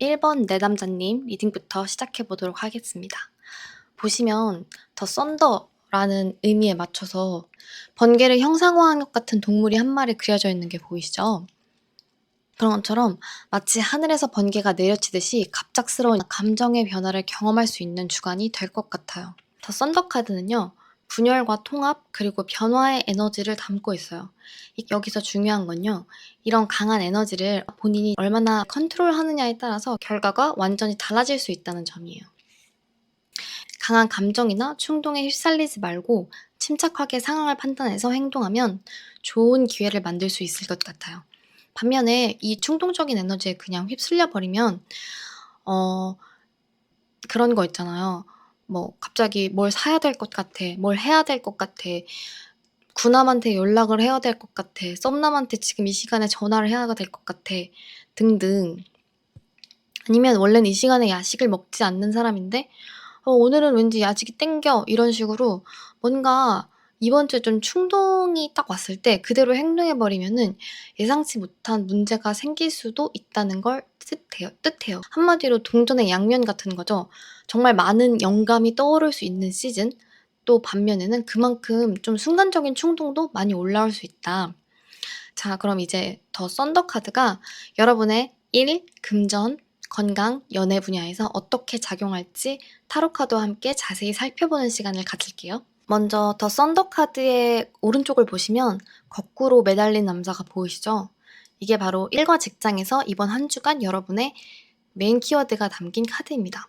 1번 내담자님 리딩부터 시작해 보도록 하겠습니다. 보시면 더 썬더라는 의미에 맞춰서 번개를 형상화한 것 같은 동물이 한 마리 그려져 있는 게 보이시죠? 그런 것처럼 마치 하늘에서 번개가 내려치듯이 갑작스러운 감정의 변화를 경험할 수 있는 주간이 될 것 같아요. 더 썬더 카드는요, 분열과 통합 그리고 변화의 에너지를 담고 있어요. 여기서 중요한 건요, 이런 강한 에너지를 본인이 얼마나 컨트롤하느냐에 따라서 결과가 완전히 달라질 수 있다는 점이에요. 강한 감정이나 충동에 휩쓸리지 말고 침착하게 상황을 판단해서 행동하면 좋은 기회를 만들 수 있을 것 같아요. 반면에 이 충동적인 에너지에 그냥 휩쓸려 버리면 그런 거 있잖아요. 뭐 갑자기 뭘 사야 될 것 같아. 뭘 해야 될 것 같아. 구남한테 연락을 해야 될 것 같아. 썸남한테 지금 이 시간에 전화를 해야 될 것 같아. 등등. 아니면 원래는 이 시간에 야식을 먹지 않는 사람인데 오늘은 왠지 야식이 땡겨. 이런 식으로 뭔가 이번 주에 좀 충동이 딱 왔을 때 그대로 행동해 버리면은 예상치 못한 문제가 생길 수도 있다는 걸 뜻해요. 한마디로 동전의 양면 같은 거죠. 정말 많은 영감이 떠오를 수 있는 시즌, 또 반면에는 그만큼 좀 순간적인 충동도 많이 올라올 수 있다. 자, 그럼 이제 더 썬더 카드가 여러분의 일, 금전, 건강, 연애 분야에서 어떻게 작용할지 타로 카드와 함께 자세히 살펴보는 시간을 가질게요. 먼저 더 썬더 카드의 오른쪽을 보시면 거꾸로 매달린 남자가 보이시죠? 이게 바로 일과 직장에서 이번 한 주간 여러분의 메인 키워드가 담긴 카드입니다.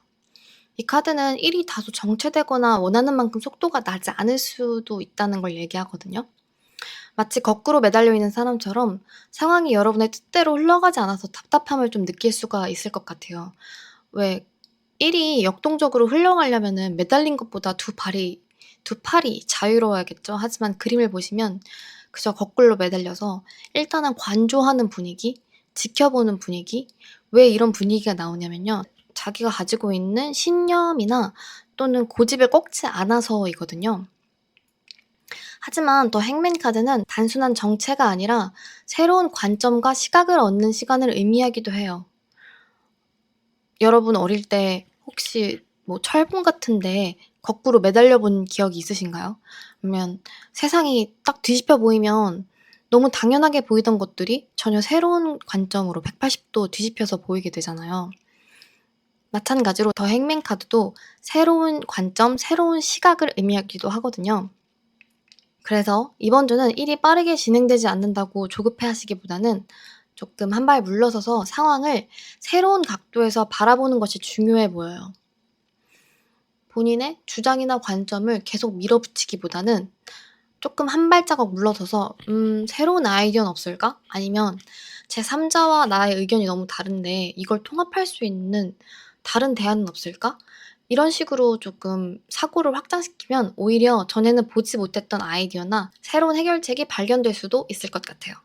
이 카드는 일이 다소 정체되거나 원하는 만큼 속도가 나지 않을 수도 있다는 걸 얘기하거든요. 마치 거꾸로 매달려 있는 사람처럼 상황이 여러분의 뜻대로 흘러가지 않아서 답답함을 좀 느낄 수가 있을 것 같아요. 왜 일이 역동적으로 흘러가려면은 매달린 것보다 두 팔이 자유로워야겠죠. 하지만 그림을 보시면 그저 거꾸로 매달려서 일단은 관조하는 분위기, 지켜보는 분위기. 왜 이런 분위기가 나오냐면요. 자기가 가지고 있는 신념이나 또는 고집을 꺾지 않아서이거든요. 하지만 더 행맨 카드는 단순한 정체가 아니라 새로운 관점과 시각을 얻는 시간을 의미하기도 해요. 여러분 어릴 때 혹시 뭐 철봉 같은데 거꾸로 매달려 본 기억이 있으신가요? 그러면 세상이 딱 뒤집혀 보이면 너무 당연하게 보이던 것들이 전혀 새로운 관점으로 180도 뒤집혀서 보이게 되잖아요. 마찬가지로 더 행맨 카드도 새로운 관점, 새로운 시각을 의미하기도 하거든요. 그래서 이번 주는 일이 빠르게 진행되지 않는다고 조급해하시기보다는 조금 한 발 물러서서 상황을 새로운 각도에서 바라보는 것이 중요해 보여요. 본인의 주장이나 관점을 계속 밀어붙이기보다는 조금 한 발자국 물러서서 '새로운 아이디어는 없을까?' 아니면 '제 3자와 나의 의견이 너무 다른데 이걸 통합할 수 있는 다른 대안은 없을까?' 이런 식으로 조금 사고를 확장시키면 오히려 전에는 보지 못했던 아이디어나 새로운 해결책이 발견될 수도 있을 것 같아요.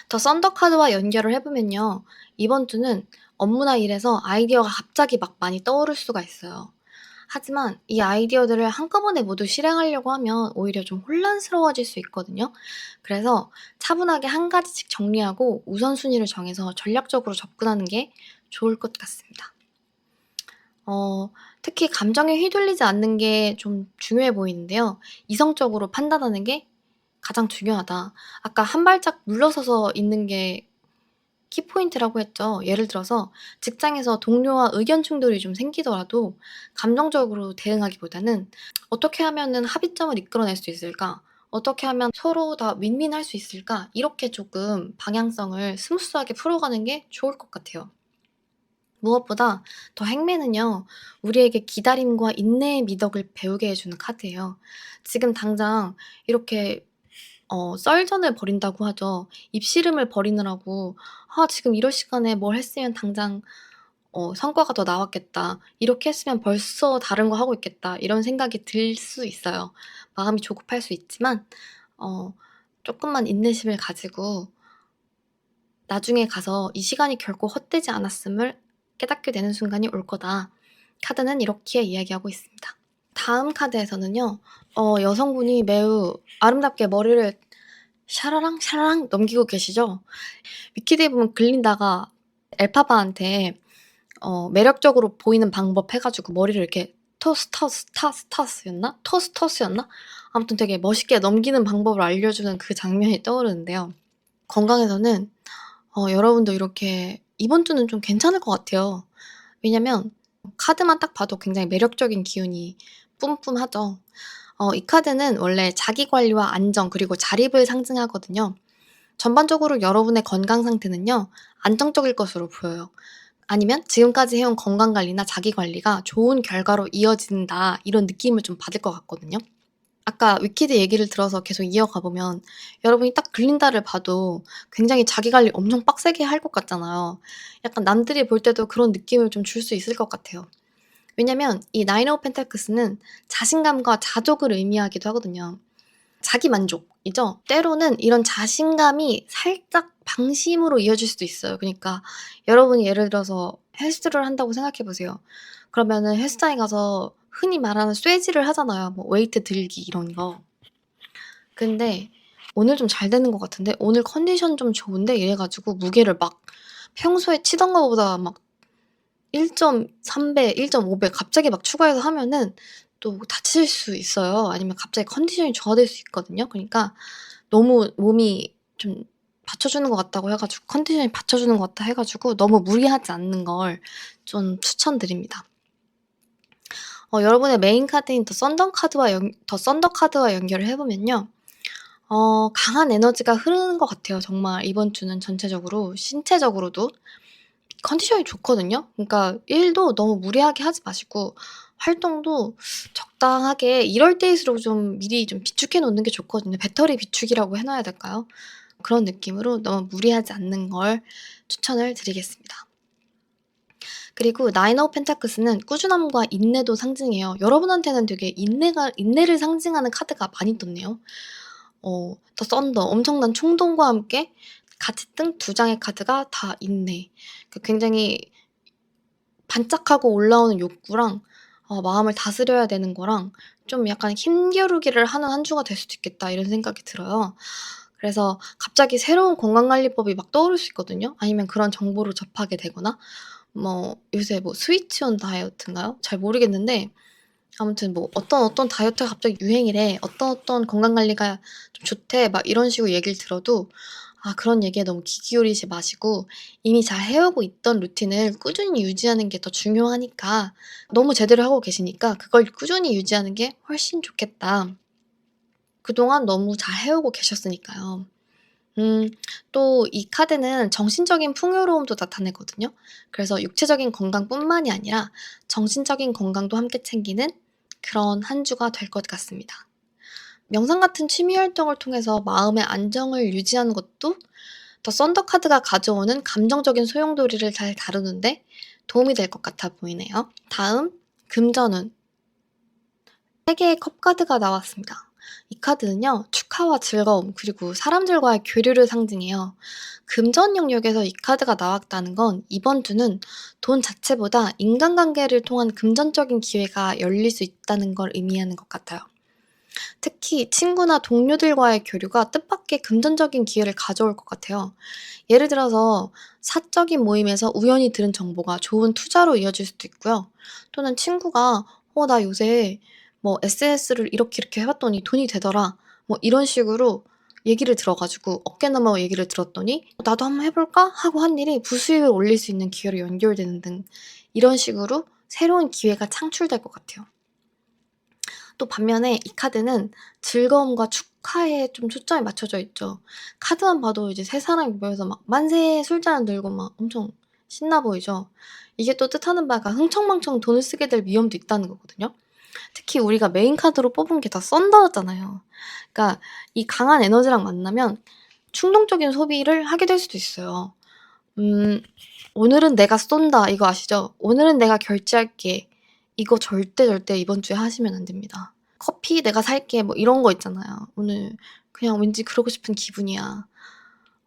더 썬더 카드와 연결을 해 보면요. 이번 주는 업무나 일에서 아이디어가 갑자기 막 많이 떠오를 수가 있어요. 하지만 이 아이디어들을 한꺼번에 모두 실행하려고 하면 오히려 좀 혼란스러워질 수 있거든요. 그래서 차분하게 한 가지씩 정리하고 우선순위를 정해서 전략적으로 접근하는 게 좋을 것 같습니다. 어 특히 감정에 휘둘리지 않는 게 좀 중요해 보이는데요. 이성적으로 판단하는 게 가장 중요하다. 아까 한 발짝 물러서서 있는 게 키포인트라고 했죠. 예를 들어서 직장에서 동료와 의견 충돌이 좀 생기더라도 감정적으로 대응하기보다는 '어떻게 하면은 합의점을 이끌어낼 수 있을까? 어떻게 하면 서로 다 윈윈할 수 있을까?' 이렇게 조금 방향성을 스무스하게 풀어가는 게 좋을 것 같아요. 무엇보다 더 행매는요, 우리에게 기다림과 인내의 미덕을 배우게 해 주는 카드예요. 지금 당장 이렇게 썰전을 벌인다고 하죠. 입씨름을 벌이느라고 '아 지금 이럴 시간에 뭘 했으면 당장 성과가 더 나왔겠다. 이렇게 했으면 벌써 다른 거 하고 있겠다.' 이런 생각이 들 수 있어요. 마음이 조급할 수 있지만 어 쪼끔만 인내심을 가지고 나중에 가서 '이 시간이 결코 헛되지 않았음을 깨닫게 되는 순간이 올 거다.' 카드는 이렇게 이야기하고 있습니다. 다음 카드에서는요. 여성분이 매우 아름답게 머리를 샤라랑 샤라랑 넘기고 계시죠. 위키드에 보면 글린다가 엘파바한테 매력적으로 보이는 방법 해 가지고 머리를 이렇게 토스터스였나? 아무튼 되게 멋있게 넘기는 방법을 알려주는 그 장면이 떠오르는데요. 건강에서는 여러분도 이렇게 이번 주는 좀 괜찮을 것 같아요. 왜냐면 카드만 딱 봐도 굉장히 매력적인 기운이 뿜뿜하죠. 이 카드는 원래 자기 관리와 안정 그리고 자립을 상징하거든요. 전반적으로 여러분의 건강 상태는요, 안정적일 것으로 보여요. 아니면 지금까지 해온 건강 관리나 자기 관리가 좋은 결과로 이어진다, 이런 느낌을 좀 받을 것 같거든요. 아까 위키드 얘기를 들어서 계속 이어가 보면 여러분이 딱 글린다를 봐도 굉장히 자기 관리 엄청 빡세게 할 것 같잖아요. 약간 남들이 볼 때도 그런 느낌을 좀 줄 수 있을 것 같아요. 왜냐면 이 나인 오브 펜타클스는 자신감과 자족을 의미하기도 하거든요. 자기 만족이죠. 때로는 이런 자신감이 살짝 방심으로 이어질 수도 있어요. 그니까 여러분이 예를 들어서 헬스를 한다고 생각해 보세요. 그러면은 헬스장에 가서 흔히 말하는 쇠질을 하잖아요. 뭐 웨이트 들기 이런 거. 근데 오늘 좀 잘 되는 것 같은데, 오늘 컨디션 좀 좋은데 이래 가지고 무게를 막 평소에 치던 거보다 막 1.3배, 1.5배 갑자기 막 추가해서 하면은 또 다칠 수 있어요. 아니면 갑자기 컨디션이 좋아질 수 있거든요. 그러니까 너무 몸이 좀 받쳐주는 것 같다고 해 가지고, 컨디션이 받쳐주는 것 같다 해 가지고 너무 무리하지 않는 걸 좀 추천드립니다. 여러분의 메인 카드인 더 썬더 카드와 연결을 해 보면요. 강한 에너지가 흐르는 것 같아요. 정말 이번 주는 전체적으로 신체적으로도 컨디션이 좋거든요. 그러니까 일도 너무 무리하게 하지 마시고 활동도 적당하게, 이럴 때일수록 좀 미리 좀 비축해 놓는 게 좋거든요. 배터리 비축이라고 해 놔야 될까요? 그런 느낌으로 너무 무리하지 않는 걸 추천을 드리겠습니다. 그리고 나인 오브 펜타클스는 꾸준함과 인내도 상징해요. 여러분한테는 되게 인내를 상징하는 카드가 많이 떴네요. 더 썬더, 엄청난 충동과 함께 같이 뜬 두 장의 카드가 다 인내. 굉장히 반짝하고 올라오는 욕구랑 마음을 다스려야 되는 거랑 좀 약간 힘겨루기를 하는 한 주가 될 수도 있겠다, 이런 생각이 들어요. 그래서 갑자기 새로운 건강관리법이 막 떠오를 수 있거든요. 아니면 그런 정보를 접하게 되거나, 뭐 요새 뭐 스위치 온 다이어트인가요? 잘 모르겠는데 아무튼 뭐 어떤 다이어트가 갑자기 유행이래, 어떤 건강관리가 좀 좋대, 막 이런 식으로 얘기를 들어도 그런 얘기에 너무 귀 기울이지 마시고 이미 잘 해오고 있던 루틴을 꾸준히 유지하는 게 더 중요하니까, 너무 제대로 하고 계시니까 그걸 꾸준히 유지하는 게 훨씬 좋겠다. 그동안 너무 잘 해오고 계셨으니까요. 또 이 카드는 정신적인 풍요로움도 나타내거든요. 그래서 육체적인 건강뿐만이 아니라 정신적인 건강도 함께 챙기는 그런 한 주가 될 것 같습니다. 명상 같은 취미 활동을 통해서 마음의 안정을 유지하는 것도 더 썬더 카드가 가져오는 감정적인 소용돌이를 잘 다루는데 도움이 될 것 같아 보이네요. 다음, 금전운. 3개의 컵 카드가 나왔습니다. 이 카드는요, 축하와 즐거움, 그리고 사람들과의 교류를 상징해요. 금전 영역에서 이 카드가 나왔다는 건 이번 주는 돈 자체보다 인간관계를 통한 금전적인 기회가 열릴 수 있다는 걸 의미하는 것 같아요. 특히 친구나 동료들과의 교류가 뜻밖의 금전적인 기회를 가져올 것 같아요. 예를 들어서 사적인 모임에서 우연히 들은 정보가 좋은 투자로 이어질 수도 있고요. 또는 친구가 나 요새 뭐 SNS를 이렇게 해 봤더니 돈이 되더라." 뭐 이런 식으로 얘기를 들어 가지고 어깨너머 얘기를 들었더니 '나도 한번 해 볼까?' 하고 한 일이 부수입을 올릴 수 있는 기회로 연결되는 등, 이런 식으로 새로운 기회가 창출될 것 같아요. 또 반면에 이 카드는 즐거움과 축하에 좀 초점이 맞춰져 있죠. 카드만 봐도 이제 세 사람이 모여서 막 만세 술잔을 들고 막 엄청 신나 보이죠. 이게 또 뜻하는 바가 흥청망청 돈을 쓰게 될 위험도 있다는 거거든요. 특히 우리가 메인 카드로 뽑은 게 다 썬더잖아요. 그러니까 이 강한 에너지랑 만나면 충동적인 소비를 하게 될 수도 있어요. 음 "오늘은 내가 쏜다." 이거 아시죠? "오늘은 내가 결제할게." 이거 절대 이번 주에 하시면 안 됩니다. "커피 내가 살게." 뭐 이런 거 있잖아요. "오늘 그냥 왠지 그러고 싶은 기분이야."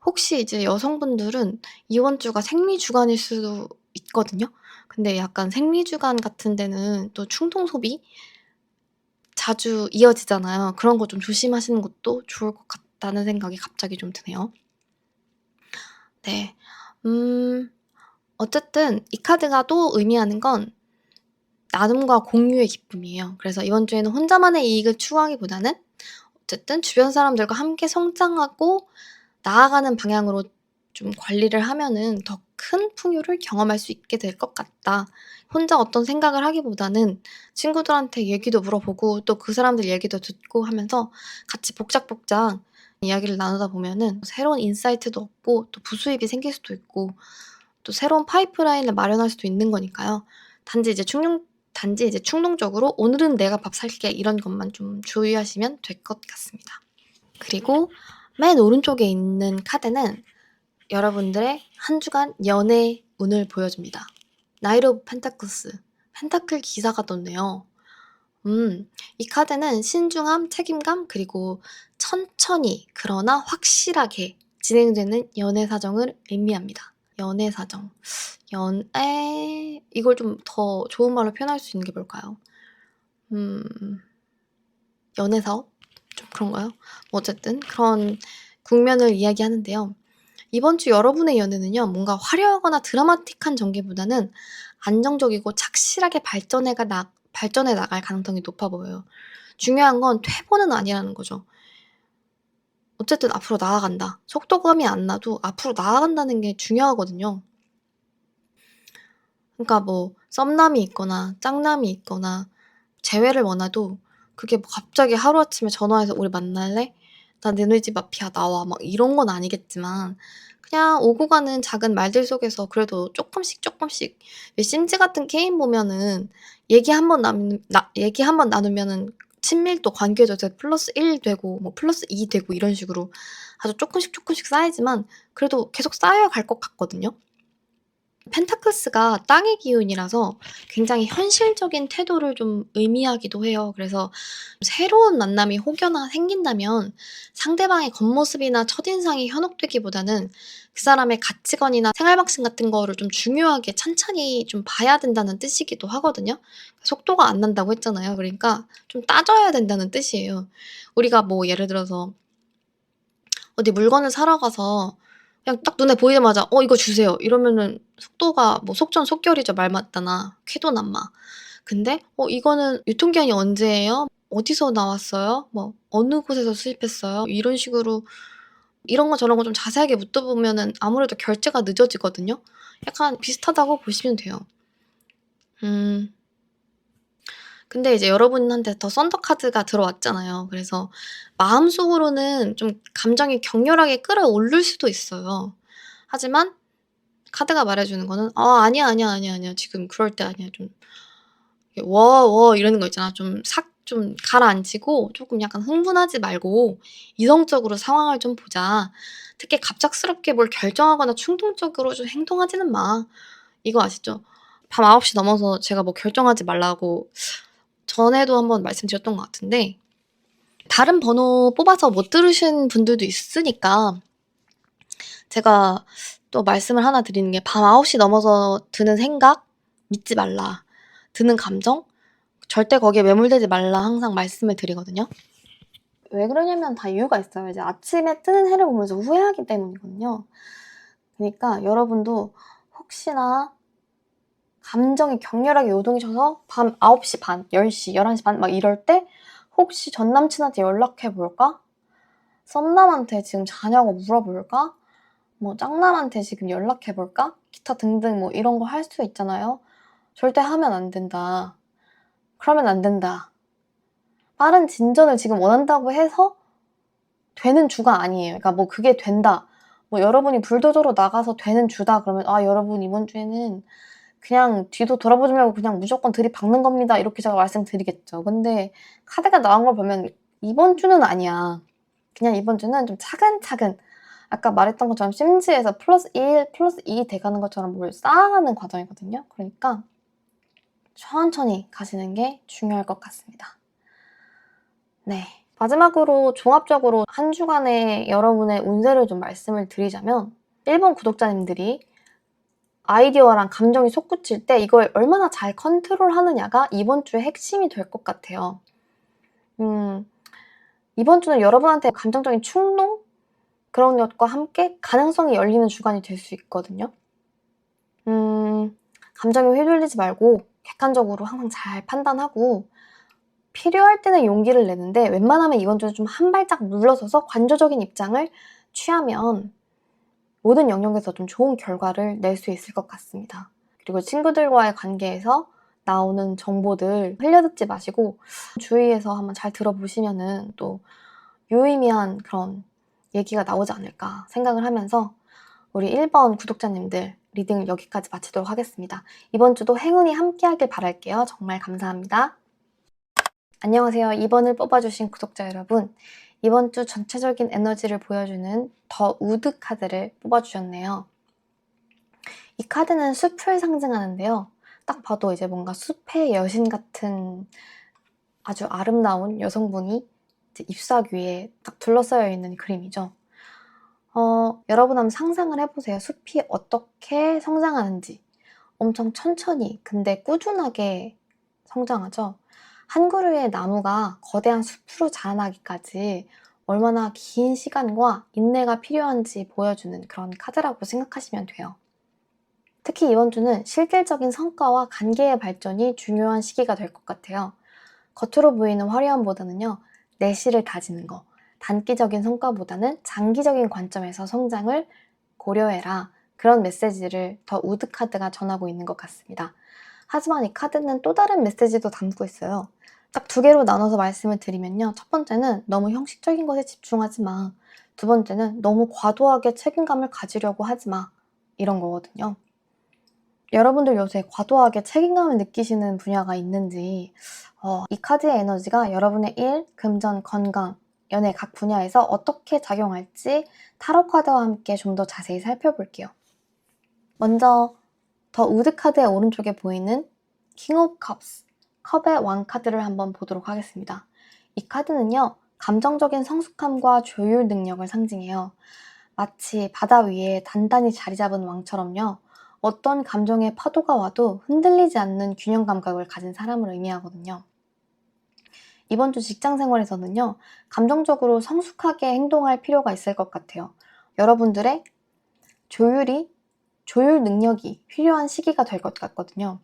혹시 이제 여성분들은 이번 주가 생리주간일 수도 있거든요. 근데 약간 생리주간 같은 데는 또 충동 소비 자주 이어지잖아요. 그런 거 좀 조심하시는 것도 좋을 것 같다는 생각이 갑자기 좀 드네요. 네. 음 어쨌든 이 카드가 또 의미하는 건 나눔과 공유의 기쁨이에요. 그래서 이번 주에는 혼자만의 이익을 추구하기보다는 어쨌든 주변 사람들과 함께 성장하고 나아가는 방향으로 좀 관리를 하면은 더 큰 풍요를 경험할 수 있게 될 것 같다. 혼자 어떤 생각을 하기보다는 친구들한테 얘기도 물어보고 또 그 사람들 얘기도 듣고 하면서 같이 복작복작 이야기를 나누다 보면은 새로운 인사이트도 얻고 또 부수입이 생길 수도 있고 또 새로운 파이프라인을 마련할 수도 있는 거니까요. 단지 이제 충동적으로 '오늘은 내가 밥 살게.' 이런 것만 좀 주의하시면 될 것 같습니다. 그리고 맨 오른쪽에 있는 카드는 여러분들의 한 주간 연애 운을 보여줍니다. 나이트 오브 펜타클스, 펜타클 기사가 떴네요. 이 카드는 신중함, 책임감, 그리고 천천히 그러나 확실하게 진행되는 연애 사정을 의미합니다. 연애 사정. 연애 이걸 좀 더 좋은 말로 표현할 수 있는 게 뭘까요? 연애 사업? 좀 그런가요? 뭐 어쨌든 그런 국면을 이야기하는데요. 이번 주 여러분의 연애는요. 뭔가 화려하거나 드라마틱한 전개보다는 안정적이고 착실하게 발전해 나갈 가능성이 높아 보여요. 중요한 건 퇴보는 아니라는 거죠. 어쨌든 앞으로 나아간다. 속도감이 안 나도 앞으로 나아간다는 게 중요하거든요. 그러니까 뭐 썸남이 있거나 짝남이 있거나 재회를 원해도 그게 뭐 갑자기 하루아침에 전화해서 "우리 만날래? 나 너네 집 앞이야. 나와." 막 이런 건 아니겠지만 그냥 오고 가는 작은 말들 속에서 그래도 쪼끔씩 왜 심즈 같은 게임 보면은 얘기 한번 나누면은 친밀도 관계도 이제 +1 되고 뭐 +2 되고 이런 식으로 아주 쪼끔씩 쌓이지만 그래도 계속 쌓여갈 것 같거든요. 펜타클스가 땅의 기운이라서 굉장히 현실적인 태도를 좀 의미하기도 해요. 그래서 새로운 만남이 혹여나 생긴다면 상대방의 겉모습이나 첫인상이 현혹되기보다는 그 사람의 가치관이나 생활 방식 같은 거를 좀 중요하게 찬찬히 좀 봐야 된다는 뜻이기도 하거든요. 속도가 안 난다고 했잖아요. 그러니까 좀 따져야 된다는 뜻이에요. 우리가 뭐 예를 들어서 어디 물건을 사러 가서 그냥 딱 눈에 보이자마자 "어 이거 주세요." 이러면은 속도가 뭐 속전속결이죠 말 맞다나 쾌도난마. 근데 이거는 유통기한이 언제예요? 어디서 나왔어요? 뭐 어느 곳에서 수입했어요?" 이런 식으로 이런 거 저런 거 좀 자세하게 묻다 보면은 아무래도 결제가 늦어지거든요. 약간 비슷하다고 보시면 돼요. 음. 근데 이제 여러분한테 더 썬더 카드가 들어왔잖아요. 그래서 마음속으로는 좀 감정이 격렬하게 끌어오를 수도 있어요. 하지만 카드가 말해 주는 거는 "아 아니야. 지금 그럴 때 아니야." 좀 이렇게 "워워." 이러는 거 있잖아. 좀 가라앉히고 쪼끔 약간 흥분하지 말고 이성적으로 상황을 좀 보자. 특히 갑작스럽게 뭘 결정하거나 충동적으로 좀 행동하지는 마. 이거 아시죠? 밤 9시 넘어서 제가 뭐 결정하지 말라고 전에도 한번 말씀드렸던 것 같은데 다른 번호 뽑아서 못 들으신 분들도 있으니까 제가 또 말씀을 하나 드리는 게 "밤 9시 넘어서 드는 생각 믿지 말라. 드는 감정 절대 거기에 매몰되지 말라." 항상 말씀을 드리거든요. 왜 그러냐면 다 이유가 있어요. 이제 아침에 뜨는 해를 보면서 후회하기 때문이거든요. 그니까 여러분도 혹시나 감정이 격렬하게 요동쳐서 밤 9시 반, 10시, 11시 반 막 이럴 때 '혹시 전 남친한테 연락해 볼까? 썸남한테 지금 자냐고 물어볼까? 뭐 짝남한테 지금 연락해 볼까?' 기타 등등 뭐 이런 거 할 수 있잖아요. 절대 하면 안 된다. 그러면 안 된다. 빠른 진전을 지금 원한다고 해서 되는 주가 아니에요. 그러니까 뭐 그게 된다. 뭐 여러분이 불도저로 나가서 되는 주다 그러면 "아 여러분 이번 주에는 그냥 뒤도 돌아보지 말고 그냥 무조건 들이박는 겁니다." 이렇게 제가 말씀드리겠죠. 근데 카드가 나온 걸 보면 이번 주는 아니야. 그냥 이번 주는 좀 차근차근 아까 말했던 것처럼 심지에서 +1 +2 돼 가는 것처럼 뭘 쌓아가는 과정이거든요. 그러니까 천천히 가시는 게 중요할 것 같습니다. 네. 마지막으로 종합적으로 한 주간의 여러분의 운세를 좀 말씀을 드리자면 일본 구독자님들이 아이디어랑 감정이 솟구칠 때 이걸 얼마나 잘 컨트롤하느냐가 이번 주의 핵심이 될 것 같아요. 음 이번 주는 여러분한테 감정적인 충동 그런 것과 함께 가능성이 열리는 주간이 될 수 있거든요. 감정에 휘둘리지 말고 객관적으로 항상 잘 판단하고 필요할 때는 용기를 내는데 웬만하면 이번 주는 좀 한 발짝 물러서서 관조적인 입장을 취하면 모든 영역에서 좀 좋은 결과를 낼 수 있을 것 같습니다. 그리고 친구들과의 관계에서 나오는 정보들 흘려듣지 마시고 주위에서 한번 잘 들어보시면은 또 유의미한 그런 얘기가 나오지 않을까 생각을 하면서 우리 1번 구독자님들 리딩을 여기까지 마치도록 하겠습니다. 이번 주도 행운이 함께하길 바랄게요. 정말 감사합니다. 안녕하세요. 2번을 뽑아주신 구독자 여러분. 이번 주 전체적인 에너지를 보여주는 더 우드 카드를 뽑아주셨네요. 이 카드는 숲을 상징하는데요. 딱 봐도 이제 뭔가 숲의 여신 같은 아주 아름다운 여성분이 이제 잎사귀 위에 딱 둘러싸여 있는 그림이죠. 여러분 한번 상상을 해보세요. 숲이 어떻게 성장하는지. 엄청 천천히 근데 꾸준하게 성장하죠. 한 그루의 나무가 거대한 숲으로 자라나기까지 얼마나 긴 시간과 인내가 필요한지 보여주는 그런 카드라고 생각하시면 돼요. 특히 이번 주는 실질적인 성과와 관계의 발전이 중요한 시기가 될 것 같아요. 겉으로 보이는 화려함보다는요, 내실을 다지는 거, 단기적인 성과보다는 장기적인 관점에서 성장을 고려해라. 그런 메시지를 더 우드 카드가 전하고 있는 것 같습니다. 하지만 이 카드는 또 다른 메시지도 담고 있어요. 딱 두 개로 나눠서 말씀을 드리면요. 첫 번째는 너무 형식적인 것에 집중하지 마. 두 번째는 너무 과도하게 책임감을 가지려고 하지 마. 이런 거거든요. 여러분들 요새 과도하게 책임감을 느끼시는 분야가 있는지 이 카드의 에너지가 여러분의 일, 금전, 건강, 연애 각 분야에서 어떻게 작용할지 타로 카드와 함께 좀 더 자세히 살펴볼게요. 먼저 더 우드 카드의 오른쪽에 보이는 킹 오브 컵스, 컵의 왕 카드를 한번 보도록 하겠습니다. 이 카드는요, 감정적인 성숙함과 조율 능력을 상징해요. 마치 바다 위에 단단히 자리 잡은 왕처럼요. 어떤 감정의 파도가 와도 흔들리지 않는 균형 감각을 가진 사람을 의미하거든요. 이번 주 직장 생활에서는요, 감정적으로 성숙하게 행동할 필요가 있을 것 같아요. 여러분들의 조율 능력이 필요한 시기가 될 것 같거든요.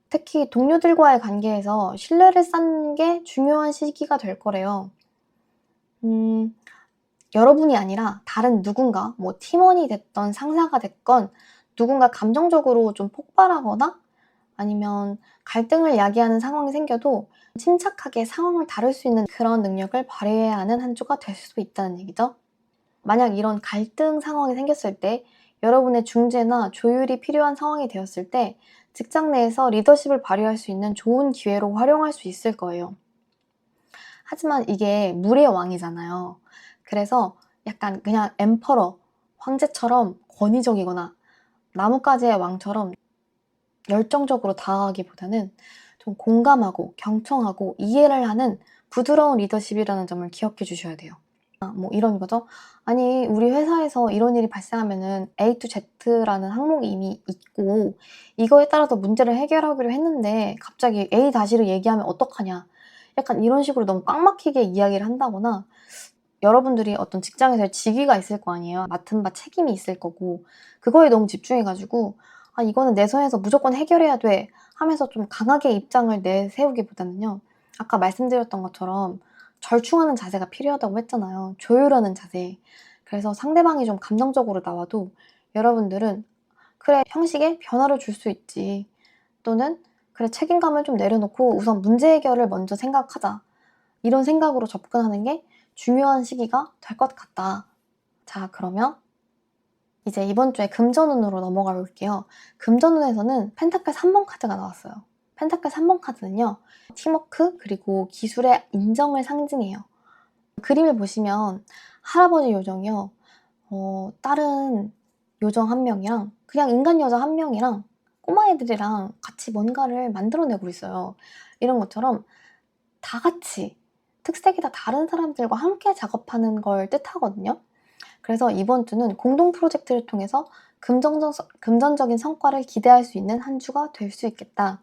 특히 동료들과의 관계에서 신뢰를 쌓는 게 중요한 시기가 될 거래요. 여러분이 아니라 다른 누군가, 뭐 팀원이 됐던 상사가 됐건 누군가 감정적으로 좀 폭발하거나 아니면 갈등을 야기하는 상황이 생겨도 침착하게 상황을 다룰 수 있는 그런 능력을 발휘해야 하는 한 주가 될 수도 있다는 얘기죠. 만약 이런 갈등 상황이 생겼을 때 여러분의 중재나 조율이 필요한 상황이 되었을 때 직장 내에서 리더십을 발휘할 수 있는 좋은 기회로 활용할 수 있을 거예요. 하지만 이게 물의 왕이잖아요. 그래서 약간 그냥 엠퍼러, 황제처럼 권위적이거나 나뭇가지의 왕처럼 열정적으로 다가가기보다는 좀 공감하고 경청하고 이해를 하는 부드러운 리더십이라는 점을 기억해 주셔야 돼요. 뭐 이런 거죠. 아니 우리 회사에서 이런 일이 발생하면은 A to Z라는 항목이 이미 있고 이거에 따라서 문제를 해결하기로 했는데 갑자기 A-를 얘기하면 어떡하냐. 약간 이런 식으로 너무 꽉 막히게 이야기를 한다거나 여러분들이 어떤 직장에서의 직위가 있을 거 아니에요. 맡은 바 책임이 있을 거고 그거에 너무 집중해가지고 아 이거는 내 손에서 무조건 해결해야 돼 하면서 좀 강하게 입장을 내세우기보다는요. 아까 말씀드렸던 것처럼 절충하는 자세가 필요하다고 했잖아요. 조율하는 자세. 그래서 상대방이 좀 감정적으로 나와도 여러분들은 그래 형식에 변화를 줄 수 있지. 또는 그래 책임감을 좀 내려놓고 우선 문제 해결을 먼저 생각하자. 이런 생각으로 접근하는 게 중요한 시기가 될 것 같다. 자 그러면 이제 이번 주에 금전운으로 넘어가 볼게요. 금전운에서는 펜타클 3번 카드가 나왔어요. 펜타클 3번 카드는요. 팀워크 그리고 기술의 인정을 상징해요. 그림을 보시면 할아버지 요정이요. 다른 요정 한 명이랑 그냥 인간 여자 한 명이랑 꼬마애들이랑 같이 뭔가를 만들어내고 있어요. 이런 것처럼 다 같이 특색이 다 다른 사람들과 함께 작업하는 걸 뜻하거든요. 그래서 이번 주는 공동 프로젝트를 통해서 금전적인 성과를 기대할 수 있는 한 주가 될 수 있겠다.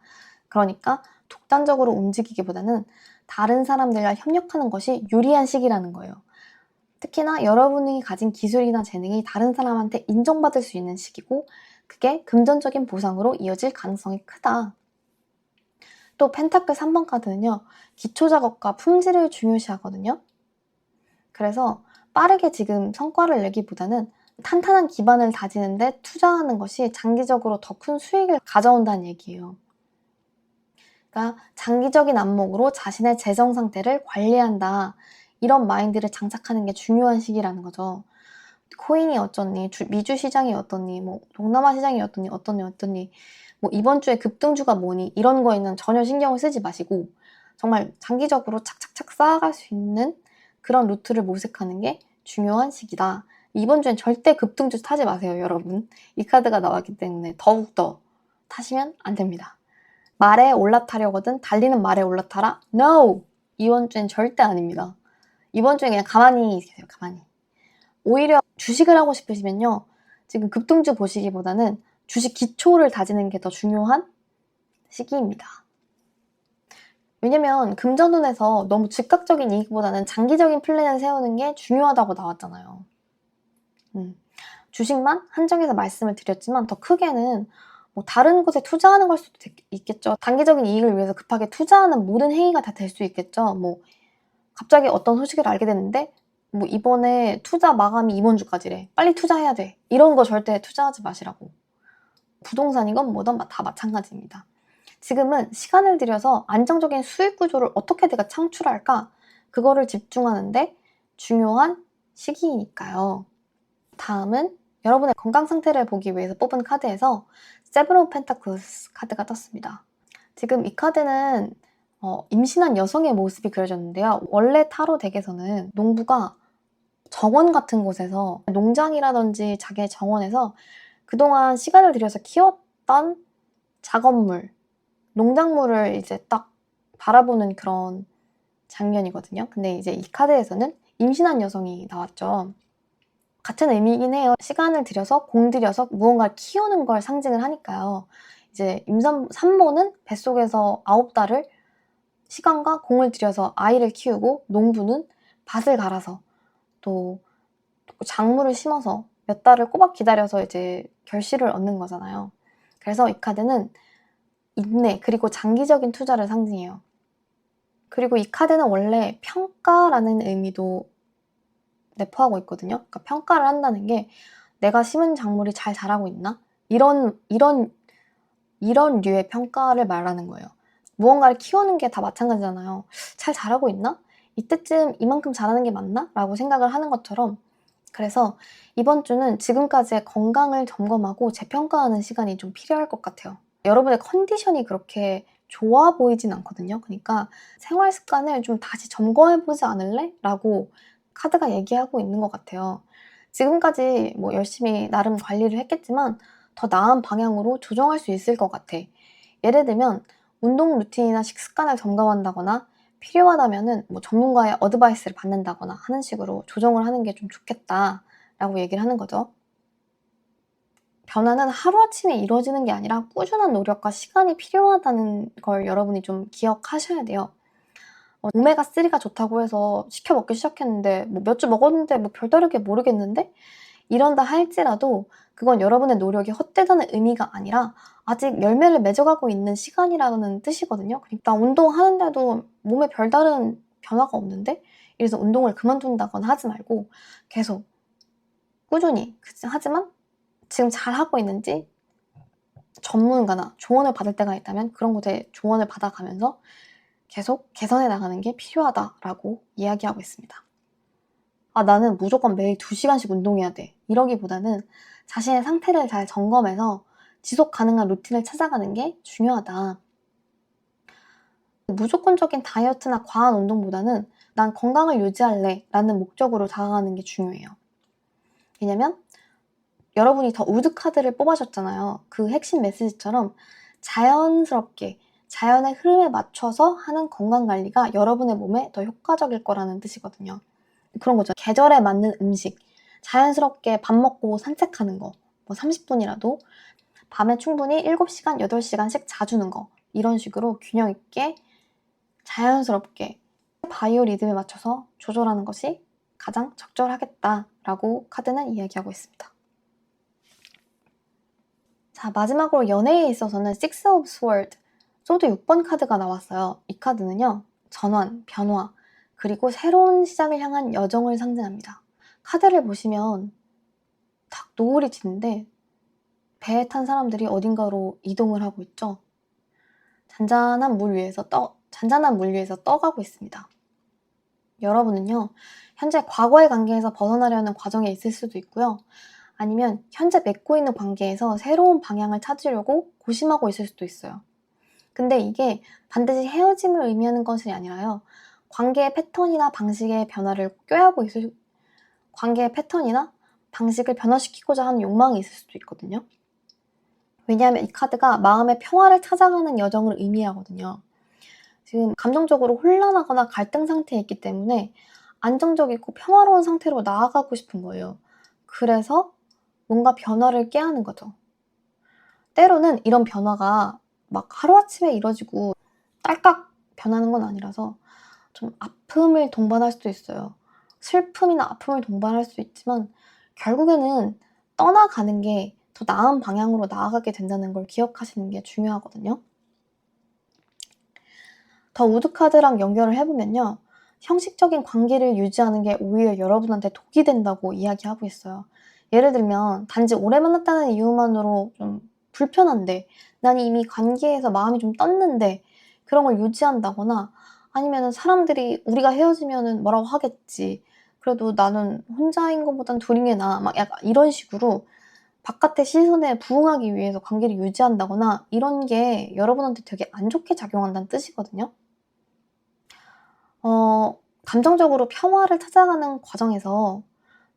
그러니까 독단적으로 움직이기보다는 다른 사람들과 협력하는 것이 유리한 시기라는 거예요. 특히나 여러분이 가진 기술이나 재능이 다른 사람한테 인정받을 수 있는 시기고 그게 금전적인 보상으로 이어질 가능성이 크다. 또 펜타클 3번 카드는요. 기초작업과 품질을 중요시하거든요. 그래서 빠르게 지금 성과를 내기보다는 탄탄한 기반을 다지는데 투자하는 것이 장기적으로 더 큰 수익을 가져온다는 얘기예요. 그러니까 장기적인 안목으로 자신의 재정 상태를 관리한다. 이런 마인드를 장착하는 게 중요한 시기라는 거죠. 코인이 어쩌니, 미주 시장이 어떠니, 뭐 동남아 시장이 어떠니, 뭐 이번 주에 급등주가 뭐니 이런 거에는 전혀 신경을 쓰지 마시고 정말 장기적으로 착착착 쌓아갈 수 있는 그런 루트를 모색하는 게 중요한 시기다. 이번 주엔 절대 급등주 타지 마세요, 여러분. 이 카드가 나왔기 때문에 더욱더 타시면 안 됩니다. 말에 올라타려거든 달리는 말에 올라타라? No! 이번 주엔 절대 아닙니다. 이번 주엔 그냥 가만히 계세요, 가만히. 오히려 주식을 하고 싶으시면요. 지금 급등주 보시기보다는 주식 기초를 다지는 게 더 중요한 시기입니다. 왜냐면 금전운에서 너무 즉각적인 이익보다는 장기적인 플랜을 세우는 게 중요하다고 나왔잖아요. 주식만 한정해서 말씀을 드렸지만 더 크게는 뭐 다른 곳에 투자하는 걸 수도 있겠죠. 단기적인 이익을 위해서 급하게 투자하는 모든 행위가 다 될 수 있겠죠. 뭐 갑자기 어떤 소식을 알게 됐는데 뭐 이번에 투자 마감이 이번 주까지래. 빨리 투자해야 돼. 이런 거 절대 투자하지 마시라고. 부동산이건 뭐든 다 마찬가지입니다. 지금은 시간을 들여서 안정적인 수익 구조를 어떻게 내가 창출할까? 그거를 집중하는데 중요한 시기니까요. 다음은 여러분의 건강 상태를 보기 위해서 뽑은 카드에서 세븐 오브 펜타클스 카드가 떴습니다. 지금 이 카드는 임신한 여성의 모습이 그려졌는데요. 원래 타로 덱에서는 농부가 정원 같은 곳에서 농장이라든지 자기의 정원에서 그동안 시간을 들여서 키웠던 작업물, 농작물을 이제 딱 바라보는 그런 장면이거든요. 근데 이제 이 카드에서는 임신한 여성이 나왔죠. 같은 의미이긴 해요. 시간을 들여서 공들여서 무언가를 키우는 걸 상징을 하니까요. 이제 산모는 뱃속에서 9달을 시간과 공을 들여서 아이를 키우고 농부는 밭을 갈아서 또 작물을 심어서 몇 달을 꼬박 기다려서 이제 결실을 얻는 거잖아요. 그래서 이 카드는 인내 그리고 장기적인 투자를 상징해요. 그리고 이 카드는 원래 평가라는 의미도 내포하고 있거든요. 그러니까 평가를 한다는 게 내가 심은 작물이 잘 자라고 있나? 이런 류의 평가를 말하는 거예요. 무언가를 키우는 게 다 마찬가지잖아요. 잘 자라고 있나? 이때쯤 이만큼 자라는 게 맞나? 라고 생각을 하는 것처럼 그래서 이번 주는 지금까지의 건강을 점검하고 재평가하는 시간이 좀 필요할 것 같아요. 여러분의 컨디션이 그렇게 좋아 보이진 않거든요. 그러니까 생활 습관을 좀 다시 점검해보지 않을래? 라고 카드가 얘기하고 있는 것 같아요. 지금까지 뭐 열심히 나름 관리를 했겠지만 더 나은 방향으로 조정할 수 있을 것 같아. 예를 들면 운동 루틴이나 식습관을 점검한다거나 필요하다면은 뭐 전문가의 어드바이스를 받는다거나 하는 식으로 조정을 하는 게 좀 좋겠다라고 얘기를 하는 거죠. 변화는 하루아침에 이루어지는 게 아니라 꾸준한 노력과 시간이 필요하다는 걸 여러분이 좀 기억하셔야 돼요. 오메가3가 좋다고 해서 시켜 먹기 시작했는데 뭐 몇 주 먹었는데 뭐 별다르게 모르겠는데? 이런다 할지라도 그건 여러분의 노력이 헛되다는 의미가 아니라 아직 열매를 맺어가고 있는 시간이라는 뜻이거든요. 그러니까 운동하는데도 몸에 별다른 변화가 없는데? 이래서 운동을 그만둔다거나 하지 말고 계속 꾸준히 하지만 지금 잘하고 있는지 전문가나 조언을 받을 때가 있다면 그런 곳에 조언을 받아가면서 계속 개선해 나가는 게 필요하다라고 이야기하고 있습니다. 나는 무조건 매일 2시간씩 운동해야 돼. 이러기보다는 자신의 상태를 잘 점검해서 지속 가능한 루틴을 찾아가는 게 중요하다. 무조건적인 다이어트나 과한 운동보다는 난 건강을 유지할래 라는 목적으로 다가가는 게 중요해요. 왜냐면 여러분이 더 우드 카드를 뽑으셨잖아요. 그 핵심 메시지처럼 자연스럽게 자연의 흐름에 맞춰서 하는 건강관리가 여러분의 몸에 더 효과적일 거라는 뜻이거든요. 그런 거죠. 계절에 맞는 음식, 자연스럽게 밥 먹고 산책하는 거, 뭐 30분이라도 밤에 충분히 7시간, 8시간씩 자주는 거 이런 식으로 균형 있게 자연스럽게 바이오 리듬에 맞춰서 조절하는 것이 가장 적절하겠다라고 카드는 이야기하고 있습니다. 자, 마지막으로 연애에 있어서는 Six of Swords, 소드 6번 카드가 나왔어요. 이 카드는요, 전환, 변화, 그리고 새로운 시작을 향한 여정을 상징합니다. 카드를 보시면 딱 노을이 지는데 배에 탄 사람들이 어딘가로 이동을 하고 있죠. 잔잔한 물 위에서 떠가고 있습니다. 여러분은요, 현재 과거의 관계에서 벗어나려는 과정에 있을 수도 있고요. 아니면 현재 맺고 있는 관계에서 새로운 방향을 찾으려고 고심하고 있을 수도 있어요. 근데 이게 반드시 헤어짐을 의미하는 것이 아니라요. 관계의 패턴이나 방식의 변화를 꾀하고 있을, 관계의 패턴이나 방식을 변화시키고자 하는 욕망이 있을 수도 있거든요. 왜냐하면 이 카드가 마음의 평화를 찾아가는 여정을 의미하거든요. 지금 감정적으로 혼란하거나 갈등 상태에 있기 때문에 안정적이고 평화로운 상태로 나아가고 싶은 거예요. 그래서 뭔가 변화를 꾀하는 거죠. 때로는 이런 변화가 막 하루아침에 이뤄지고 딸깍 변하는 건 아니라서 좀 아픔을 동반할 수도 있어요. 슬픔이나 아픔을 동반할 수 있지만 결국에는 떠나가는 게 더 나은 방향으로 나아가게 된다는 걸 기억하시는 게 중요하거든요. 더 우드 카드랑 연결을 해보면요. 형식적인 관계를 유지하는 게 오히려 여러분한테 독이 된다고 이야기하고 있어요. 예를 들면 단지 오래 만났다는 이유만으로 좀 불편한데, 난 이미 관계에서 마음이 좀 떴는데 그런 걸 유지한다거나, 아니면 사람들이 우리가 헤어지면 뭐라고 하겠지, 그래도 나는 혼자인 것보단 둘인 게 나아, 막 약간 이런 식으로 바깥의 시선에 부응하기 위해서 관계를 유지한다거나, 이런 게 여러분한테 되게 안 좋게 작용한다는 뜻이거든요. 감정적으로 평화를 찾아가는 과정에서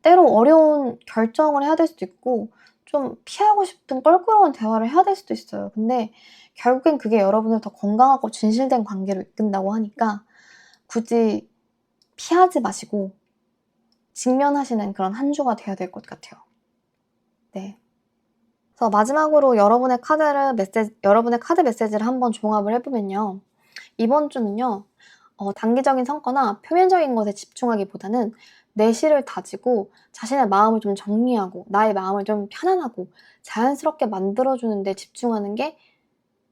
때로 어려운 결정을 해야 될 수도 있고 좀 피하고 싶은 껄끄러운 대화를 해야 될 수도 있어요. 근데 결국엔 그게 여러분을 더 건강하고 진실된 관계로 이끈다고 하니까 굳이 피하지 마시고 직면하시는 그런 한 주가 돼야 될 것 같아요. 네. 그래서 마지막으로 여러분의 카드 메시지를 한번 종합을 해보면요. 이번 주는요, 단기적인 성과나 표면적인 것에 집중하기보다는 내실을 다지고 자신의 마음을 좀 정리하고 나의 마음을 좀 편안하고 자연스럽게 만들어주는 데 집중하는 게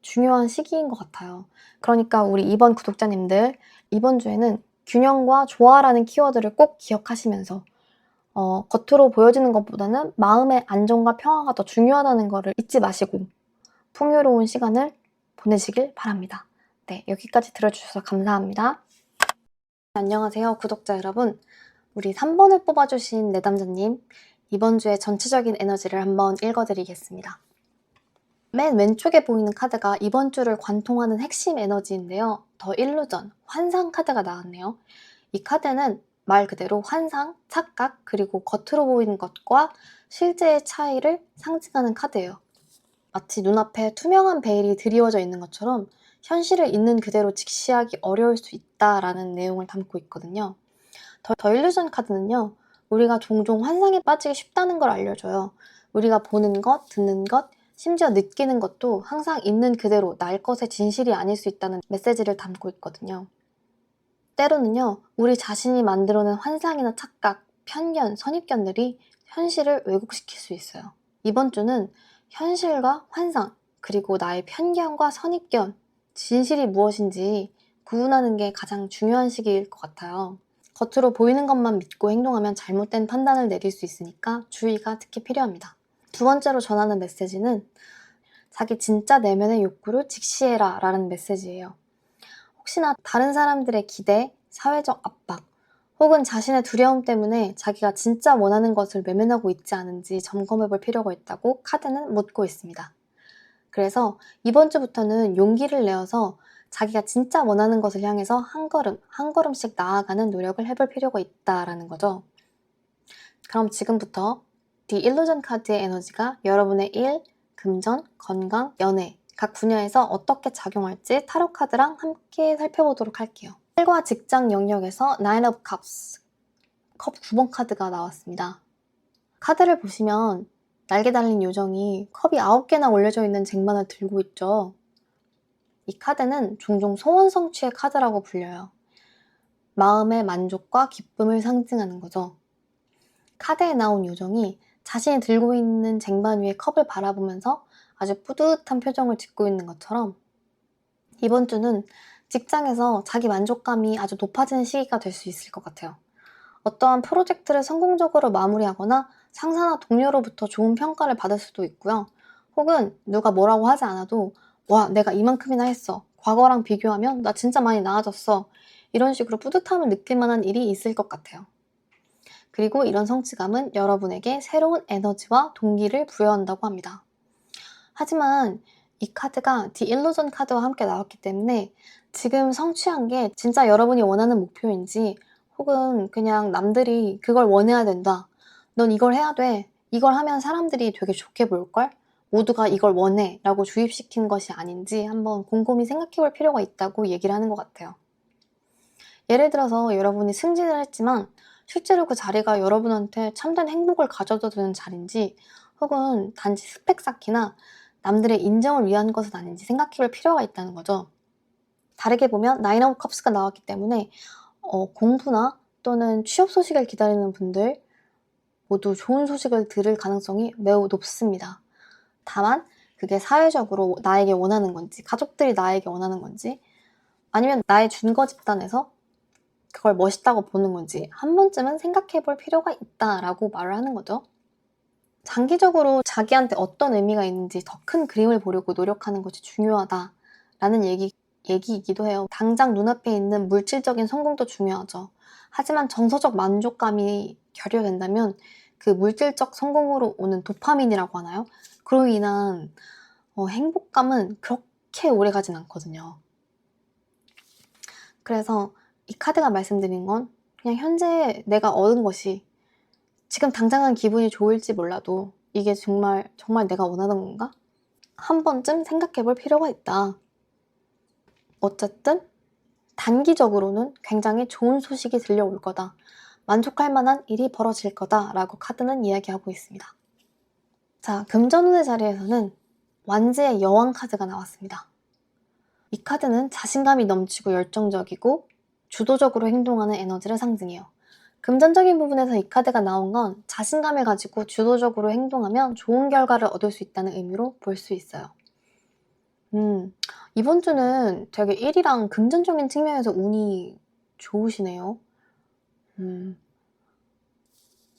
중요한 시기인 것 같아요. 그러니까 우리 이번 구독자님들, 이번 주에는 균형과 조화라는 키워드를 꼭 기억하시면서 겉으로 보여지는 것보다는 마음의 안정과 평화가 더 중요하다는 것을 잊지 마시고 풍요로운 시간을 보내시길 바랍니다. 네, 여기까지 들어주셔서 감사합니다. 안녕하세요, 구독자 여러분. 우리 3번을 뽑아주신 내담자님, 이번 주의 전체적인 에너지를 한번 읽어드리겠습니다. 맨 왼쪽에 보이는 카드가 이번 주를 관통하는 핵심 에너지인데요. 더 일루전, 환상 카드가 나왔네요. 이 카드는 말 그대로 환상, 착각, 그리고 겉으로 보이는 것과 실제의 차이를 상징하는 카드예요. 마치 눈앞에 투명한 베일이 드리워져 있는 것처럼 현실을 있는 그대로 직시하기 어려울 수 있다라는 내용을 담고 있거든요. 더 일루전 카드는요, 우리가 종종 환상에 빠지기 쉽다는 걸 알려줘요. 우리가 보는 것, 듣는 것, 심지어 느끼는 것도 항상 있는 그대로 날 것의 진실이 아닐 수 있다는 메시지를 담고 있거든요. 때로는요, 우리 자신이 만들어낸 환상이나 착각, 편견, 선입견들이 현실을 왜곡시킬 수 있어요. 이번 주는 현실과 환상, 그리고 나의 편견과 선입견, 진실이 무엇인지 구분하는 게 가장 중요한 시기일 것 같아요. 겉으로 보이는 것만 믿고 행동하면 잘못된 판단을 내릴 수 있으니까 주의가 특히 필요합니다. 두 번째로 전하는 메시지는 자기 진짜 내면의 욕구를 직시해라 라는 메시지예요. 혹시나 다른 사람들의 기대, 사회적 압박, 혹은 자신의 두려움 때문에 자기가 진짜 원하는 것을 외면하고 있지 않은지 점검해 볼 필요가 있다고 카드는 묻고 있습니다. 그래서 이번 주부터는 용기를 내어서 자기가 진짜 원하는 것을 향해서 한 걸음, 한 걸음씩 나아가는 노력을 해볼 필요가 있다라는 거죠. 그럼 지금부터 The Illusion 카드의 에너지가 여러분의 일, 금전, 건강, 연애 각 분야에서 어떻게 작용할지 타로 카드랑 함께 살펴보도록 할게요. 일과 직장 영역에서 Nine of Cups, 컵 9번 카드가 나왔습니다. 카드를 보시면 날개 달린 요정이 컵이 9개나 올려져 있는 쟁반을 들고 있죠. 이 카드는 종종 소원 성취의 카드라고 불려요. 마음의 만족과 기쁨을 상징하는 거죠. 카드에 나온 요정이 자신이 들고 있는 쟁반 위에 컵을 바라보면서 아주 뿌듯한 표정을 짓고 있는 것처럼 이번 주는 직장에서 자기 만족감이 아주 높아지는 시기가 될 수 있을 것 같아요. 어떠한 프로젝트를 성공적으로 마무리하거나 상사나 동료로부터 좋은 평가를 받을 수도 있고요. 혹은 누가 뭐라고 하지 않아도 와, 내가 이만큼이나 했어. 과거랑 비교하면 나 진짜 많이 나아졌어. 이런 식으로 뿌듯함을 느낄 만한 일이 있을 것 같아요. 그리고 이런 성취감은 여러분에게 새로운 에너지와 동기를 부여한다고 합니다. 하지만 이 카드가 The Illusion 카드와 함께 나왔기 때문에 지금 성취한 게 진짜 여러분이 원하는 목표인지 혹은 그냥 남들이 그걸 원해야 된다. 넌 이걸 해야 돼. 이걸 하면 사람들이 되게 좋게 볼걸? 모두가 이걸 원해. 라고 주입시킨 것이 아닌지 한번 곰곰이 생각해 볼 필요가 있다고 얘기를 하는 것 같아요. 예를 들어서 여러분이 승진을 했지만 실제로 그 자리가 여러분한테 참된 행복을 가져다 주는 자리인지 혹은 단지 스펙 쌓기나 남들의 인정을 위한 것은 아닌지 생각해 볼 필요가 있다는 거죠. 다르게 보면 나인 오브 컵스가 나왔기 때문에 공부나 또는 취업 소식을 기다리는 분들 모두 좋은 소식을 들을 가능성이 매우 높습니다. 다만 그게 사회적으로 나에게 원하는 건지 가족들이 나에게 원하는 건지 아니면 나의 준거 집단에서 그걸 멋있다고 보는 건지 한 번쯤은 생각해 볼 필요가 있다라고 말을 하는 거죠. 장기적으로 자기한테 어떤 의미가 있는지 더 큰 그림을 보려고 노력하는 것이 중요하다라는 얘기이기도 해요. 당장 눈앞에 있는 물질적인 성공도 중요하죠. 하지만 정서적 만족감이 결여된다면 그 물질적 성공으로 오는 도파민이라고 하나요? 그로 인한 행복감은 그렇게 오래 가진 않거든요. 그래서 이 카드가 말씀드린 건 그냥 현재 내가 얻은 것이 지금 당장은 기분이 좋을지 몰라도 이게 정말 내가 원하는 건가? 한 번쯤 생각해 볼 필요가 있다. 어쨌든 단기적으로는 굉장히 좋은 소식이 들려올 거다. 만족할 만한 일이 벌어질 거다 라고 카드는 이야기하고 있습니다. 자, 금전운의 자리에서는 완지의 여왕 카드가 나왔습니다. 이 카드는 자신감이 넘치고 열정적이고 주도적으로 행동하는 에너지를 상징해요. 금전적인 부분에서 이 카드가 나온 건 자신감을 가지고 주도적으로 행동하면 좋은 결과를 얻을 수 있다는 의미로 볼 수 있어요. 이번 주는 되게 일이랑 금전적인 측면에서 운이 좋으시네요.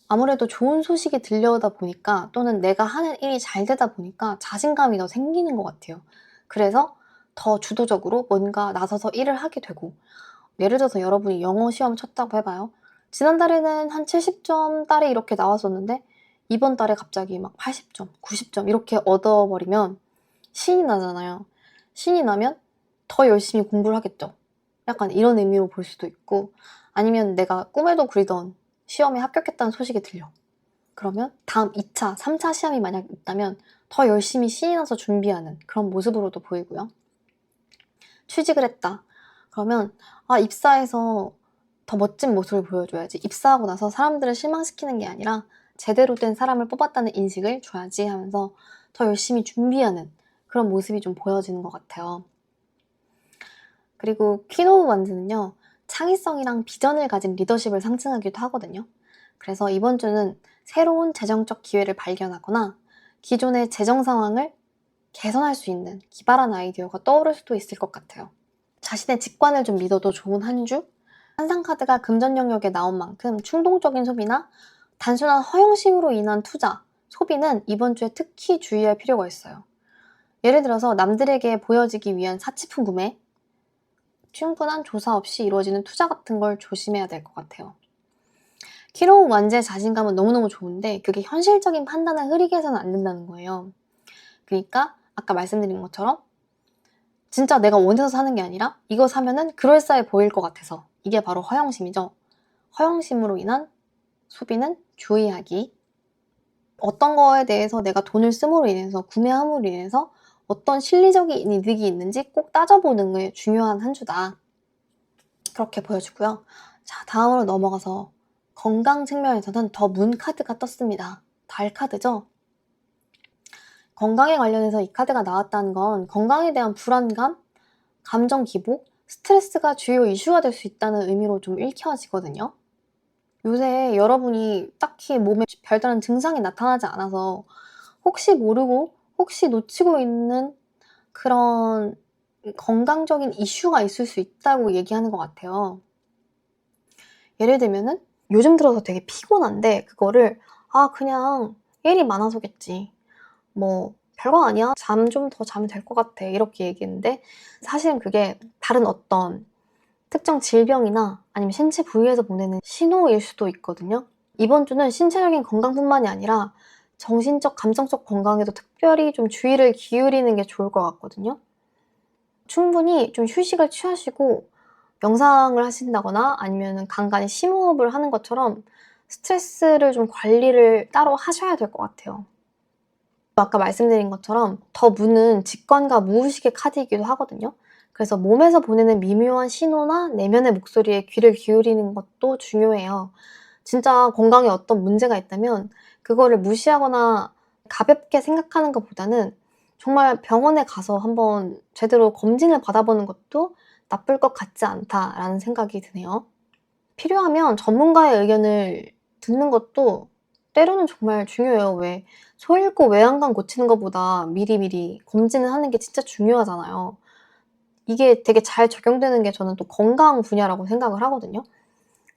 아무래도 좋은 소식이 들려오다 보니까 또는 내가 하는 일이 잘 되다 보니까 자신감이 더 생기는 것 같아요. 그래서 더 주도적으로 뭔가 나서서 일을 하게 되고 예를 들어서 여러분이 영어 시험 쳤다고 해봐요. 지난달에는 한 70점 딸이 이렇게 나왔었는데 이번 달에 갑자기 막 80점, 90점 이렇게 얻어버리면 신이 나잖아요. 신이 나면 더 열심히 공부를 하겠죠. 약간 이런 의미로 볼 수도 있고 아니면 내가 꿈에도 그리던 시험에 합격했다는 소식이 들려. 그러면 다음 2차, 3차 시험이 만약 있다면 더 열심히 신이 나서 준비하는 그런 모습으로도 보이고요. 취직을 했다. 그러면 입사해서 더 멋진 모습을 보여줘야지. 입사하고 나서 사람들을 실망시키는 게 아니라 제대로 된 사람을 뽑았다는 인식을 줘야지 하면서 더 열심히 준비하는 그런 모습이 좀 보여지는 것 같아요. 그리고 퀸 오브 완즈는요. 창의성이랑 비전을 가진 리더십을 상징하기도 하거든요. 그래서 이번 주는 새로운 재정적 기회를 발견하거나 기존의 재정 상황을 개선할 수 있는 기발한 아이디어가 떠오를 수도 있을 것 같아요. 자신의 직관을 좀 믿어도 좋은 한 주? 환상카드가 금전 영역에 나온 만큼 충동적인 소비나 단순한 허영심으로 인한 투자, 소비는 이번 주에 특히 주의할 필요가 있어요. 예를 들어서 남들에게 보여지기 위한 사치품 구매, 충분한 조사 없이 이루어지는 투자 같은 걸 조심해야 될 것 같아요. 키로 완제의 자신감은 너무너무 좋은데 그게 현실적인 판단을 흐리게 해서는 안 된다는 거예요. 그러니까 아까 말씀드린 것처럼 진짜 내가 원해서 사는 게 아니라 이거 사면은 그럴싸해 보일 것 같아서 이게 바로 허영심이죠. 허영심으로 인한 소비는 주의하기. 어떤 거에 대해서 내가 돈을 씀으로 인해서 구매함으로 인해서 어떤 실리적인 이득이 있는지 꼭 따져보는 게 중요한 한 주다. 그렇게 보여주고요. 자, 다음으로 넘어가서 건강 측면에서는 더 문 카드가 떴습니다. 달 카드죠. 건강에 관련해서 이 카드가 나왔다는 건 건강에 대한 불안감, 감정 기복, 스트레스가 주요 이슈가 될 수 있다는 의미로 좀 읽혀지거든요. 요새 여러분이 딱히 몸에 별다른 증상이 나타나지 않아서 혹시 모르고 혹시 놓치고 있는 그런 건강적인 이슈가 있을 수 있다고 얘기하는 것 같아요. 예를 들면은 요즘 들어서 되게 피곤한데 그거를 '아 그냥 일이 많아서겠지. 뭐 별거 아니야. 잠 좀 더 자면 될 것 같아.' 이렇게 얘기했는데 사실은 그게 다른 어떤 특정 질병이나 아니면 신체 부위에서 보내는 신호일 수도 있거든요. 이번 주는 신체적인 건강뿐만이 아니라 정신적, 감정적 건강에도 특별히 좀 주의를 기울이는 게 좋을 것 같거든요. 충분히 좀 휴식을 취하시고 명상을 하신다거나 아니면은 간간히 심호흡을 하는 것처럼 스트레스를 좀 관리를 따로 하셔야 될 것 같아요. 아까 말씀드린 것처럼 더 무는 직관과 무의식의 카드이기도 하거든요. 그래서 몸에서 보내는 미묘한 신호나 내면의 목소리에 귀를 기울이는 것도 중요해요. 진짜 건강에 어떤 문제가 있다면 그거를 무시하거나 가볍게 생각하는 것보다는 정말 병원에 가서 한번 제대로 검진을 받아보는 것도 나쁠 것 같지 않다라는 생각이 드네요. 필요하면 전문가의 의견을 듣는 것도 때로는 정말 중요해요. 왜 소 잃고 외양간 고치는 것보다 미리미리 검진을 하는 게 진짜 중요하잖아요. 이게 되게 잘 적용되는 게 저는 또 건강 분야라고 생각을 하거든요.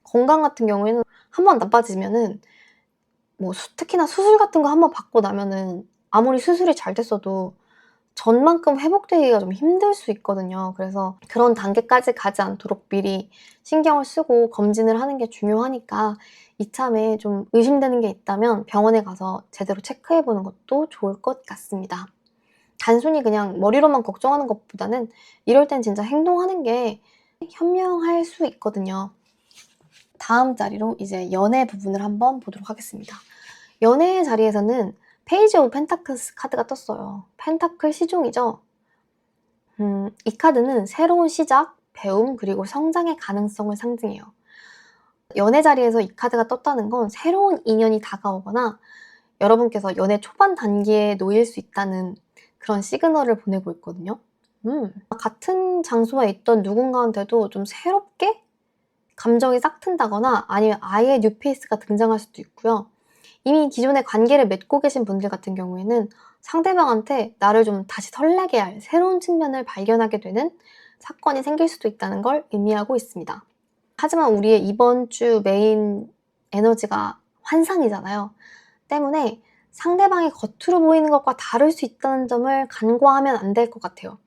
건강 같은 경우에는 한 번 나빠지면은 뭐 특히나 수술 같은 거 한 번 받고 나면은 아무리 수술이 잘 됐어도 전만큼 회복되기가 좀 힘들 수 있거든요. 그래서 그런 단계까지 가지 않도록 미리 신경을 쓰고 검진을 하는 게 중요하니까 이참에 좀 의심되는 게 있다면 병원에 가서 제대로 체크해 보는 것도 좋을 것 같습니다. 단순히 그냥 머리로만 걱정하는 것보다는 이럴 땐 진짜 행동하는 게 현명할 수 있거든요. 다음 자리로 이제 연애 부분을 한번 보도록 하겠습니다. 연애의 자리에서는 페이지 오브 펜타클스 카드가 떴어요. 펜타클 시종이죠. 이 카드는 새로운 시작, 배움, 그리고 성장의 가능성을 상징해요. 연애 자리에서 이 카드가 떴다는 건 새로운 인연이 다가오거나 여러분께서 연애 초반 단계에 놓일 수 있다는 그런 시그널을 보내고 있거든요. 같은 장소에 있던 누군가한테도 좀 새롭게 감정이 싹 튼다거나 아니면 아예 뉴페이스가 등장할 수도 있고요. 이미 기존의 관계를 맺고 계신 분들 같은 경우에는 상대방한테 나를 좀 다시 설레게 할 새로운 측면을 발견하게 되는 사건이 생길 수도 있다는 걸 의미하고 있습니다. 하지만 우리의 이번 주 메인 에너지가 환상이잖아요. 때문에 상대방이 겉으로 보이는 것과 다를 수 있다는 점을 간과하면 안 될 것 같아요.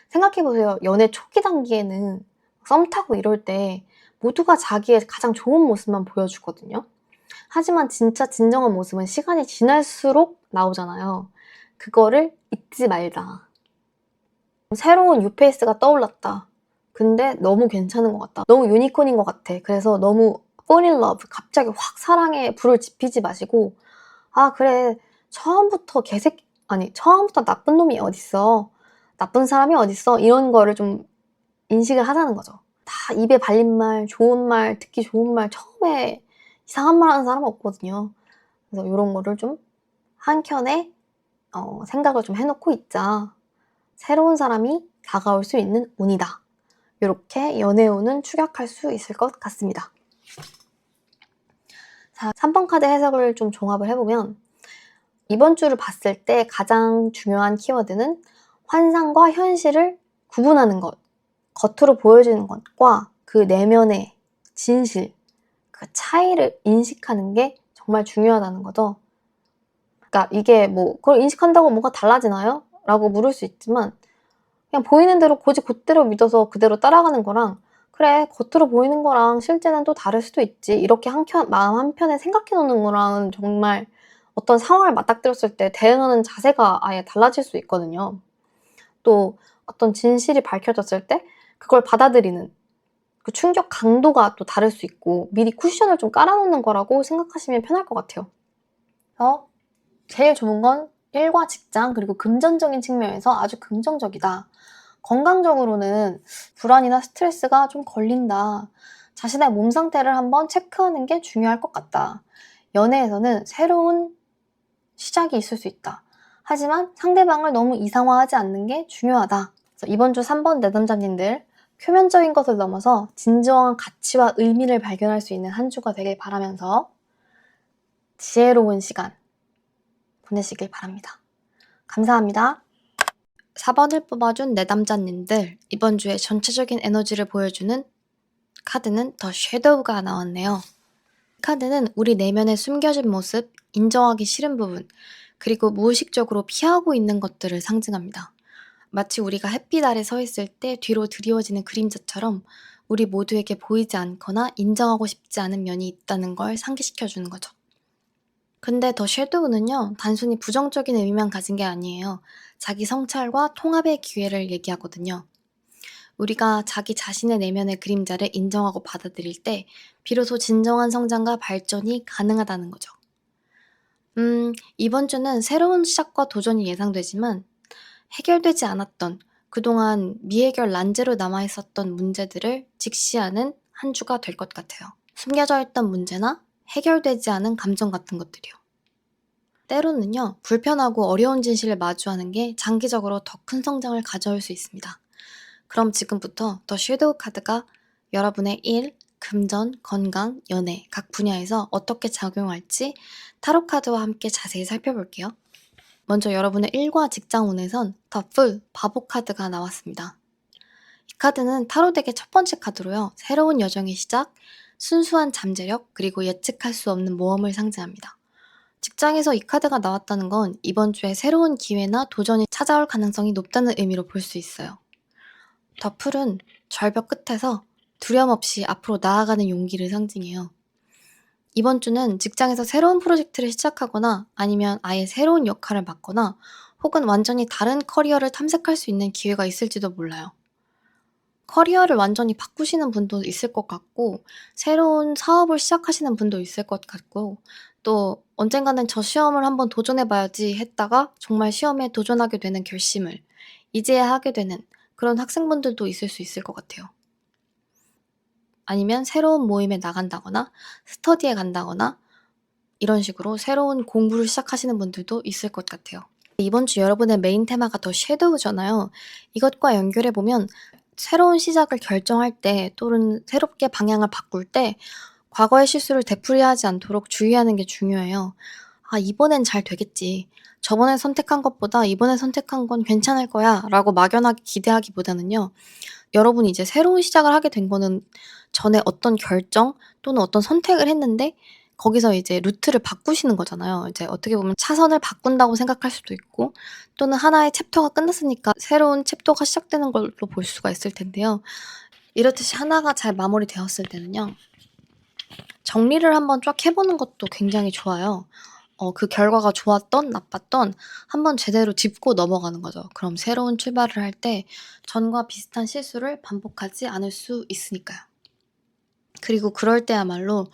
생각해보세요. 연애 초기 단계에는 썸 타고 이럴 때 모두가 자기의 가장 좋은 모습만 보여주거든요. 하지만 진짜 진정한 모습은 시간이 지날수록 나오잖아요. 그거를 잊지 말자. 새로운 뉴페이스가 떠올랐다. 근데 너무 괜찮은 것 같다. 너무 유니콘인 것 같아. 그래서 너무 fall in love, 갑자기 확 사랑에 불을 지피지 마시고 아 그래 처음부터 나쁜 놈이 어딨어. 나쁜 사람이 어딨어. 이런 거를 좀 인식을 하자는 거죠. 다 입에 발린 말, 좋은 말, 듣기 좋은 말 처음에 이상한 말 하는 사람은 없거든요. 그래서 요런 거를 좀 한켠에 생각을 좀 해 놓고 있자. 새로운 사람이 다가올 수 있는 운이다. 요렇게 연애 운은 추격할 수 있을 것 같습니다. 자, 3번 카드 해석을 좀 종합을 해보면 이번 주를 봤을 때 가장 중요한 키워드는 환상과 현실을 구분하는 것, 겉으로 보여지는 것과 그 내면의 진실, 그 차이를 인식하는 게 정말 중요하다는 거죠. 그러니까 이게 뭐 그걸 인식한다고 뭐가 달라지나요? 라고 물을 수 있지만 그냥 보이는 대로 고지 곧대로 믿어서 그대로 따라가는 거랑 그래 겉으로 보이는 거랑 실제는 또 다를 수도 있지 이렇게 마음 한편에 생각해 놓는 거랑 정말 어떤 상황을 맞닥뜨렸을 때 대응하는 자세가 아예 달라질 수 있거든요. 또 어떤 진실이 밝혀졌을 때 그걸 받아들이는 그 충격 강도가 또 다를 수 있고 미리 쿠션을 좀 깔아놓는 거라고 생각하시면 편할 것 같아요. 그래서 제일 좋은 건 일과 직장 그리고 금전적인 측면에서 아주 긍정적이다. 건강적으로는 불안이나 스트레스가 좀 걸린다. 자신의 몸 상태를 한번 체크하는 게 중요할 것 같다. 연애에서는 새로운 시작이 있을 수 있다. 하지만 상대방을 너무 이상화하지 않는 게 중요하다. 그래서 이번 주 3번 내담자님들 표면적인 것을 넘어서 진정한 가치와 의미를 발견할 수 있는 한 주가 되길 바라면서 지혜로운 시간 보내시길 바랍니다. 감사합니다. 4번을 뽑아준 내담자님들, 이번 주에 전체적인 에너지를 보여주는 카드는 더 섀도우가 나왔네요. 이 카드는 우리 내면에 숨겨진 모습, 인정하기 싫은 부분, 그리고 무의식적으로 피하고 있는 것들을 상징합니다. 마치 우리가 햇빛 아래 서 있을 때 뒤로 드리워지는 그림자처럼 우리 모두에게 보이지 않거나 인정하고 싶지 않은 면이 있다는 걸 상기시켜주는 거죠. 근데 더 섀도우는요, 단순히 부정적인 의미만 가진 게 아니에요. 자기 성찰과 통합의 기회를 얘기하거든요. 우리가 자기 자신의 내면의 그림자를 인정하고 받아들일 때 비로소 진정한 성장과 발전이 가능하다는 거죠. 이번 주는 새로운 시작과 도전이 예상되지만 해결되지 않았던, 그동안 미해결 난제로 남아있었던 문제들을 직시하는 한 주가 될 것 같아요. 숨겨져 있던 문제나 해결되지 않은 감정 같은 것들이요. 때로는요, 불편하고 어려운 진실을 마주하는 게 장기적으로 더 큰 성장을 가져올 수 있습니다. 그럼 지금부터 더 섀도우 카드가 여러분의 일, 금전, 건강, 연애 각 분야에서 어떻게 작용할지 타로 카드와 함께 자세히 살펴볼게요. 먼저 여러분의 일과 직장 운에선 더 풀, 바보 카드가 나왔습니다. 이 카드는 타로 덱의 첫 번째 카드로요, 새로운 여정의 시작, 순수한 잠재력, 그리고 예측할 수 없는 모험을 상징합니다. 직장에서 이 카드가 나왔다는 건 이번 주에 새로운 기회나 도전이 찾아올 가능성이 높다는 의미로 볼 수 있어요. 더 풀은 절벽 끝에서 두려움 없이 앞으로 나아가는 용기를 상징해요. 이번 주는 직장에서 새로운 프로젝트를 시작하거나 아니면 아예 새로운 역할을 맡거나 혹은 완전히 다른 커리어를 탐색할 수 있는 기회가 있을지도 몰라요. 커리어를 완전히 바꾸시는 분도 있을 것 같고, 새로운 사업을 시작하시는 분도 있을 것 같고, 또 언젠가는 저 시험을 한번 도전해봐야지 했다가 정말 시험에 도전하게 되는 결심을 이제야 하게 되는 그런 학생분들도 있을 수 있을 것 같아요. 아니면 새로운 모임에 나간다거나 스터디에 간다거나 이런 식으로 새로운 공부를 시작하시는 분들도 있을 것 같아요. 이번 주 여러분의 메인 테마가 더 섀도우잖아요. 이것과 연결해보면 새로운 시작을 결정할 때 또는 새롭게 방향을 바꿀 때 과거의 실수를 되풀이하지 않도록 주의하는 게 중요해요. 아, 이번엔 잘 되겠지. 저번에 선택한 것보다 이번에 선택한 건 괜찮을 거야 라고 막연하게 기대하기보다는요, 여러분이 이제 새로운 시작을 하게 된 거는 전에 어떤 결정 또는 어떤 선택을 했는데 거기서 이제 루트를 바꾸시는 거잖아요. 이제 어떻게 보면 차선을 바꾼다고 생각할 수도 있고, 또는 하나의 챕터가 끝났으니까 새로운 챕터가 시작되는 걸로 볼 수가 있을 텐데요. 이렇듯이 하나가 잘 마무리되었을 때는요, 정리를 한번 쫙 해보는 것도 굉장히 좋아요. 그 결과가 좋았던 나빴던 한번 제대로 짚고 넘어가는 거죠. 그럼 새로운 출발을 할 때 전과 비슷한 실수를 반복하지 않을 수 있으니까요. 그리고 그럴 때야말로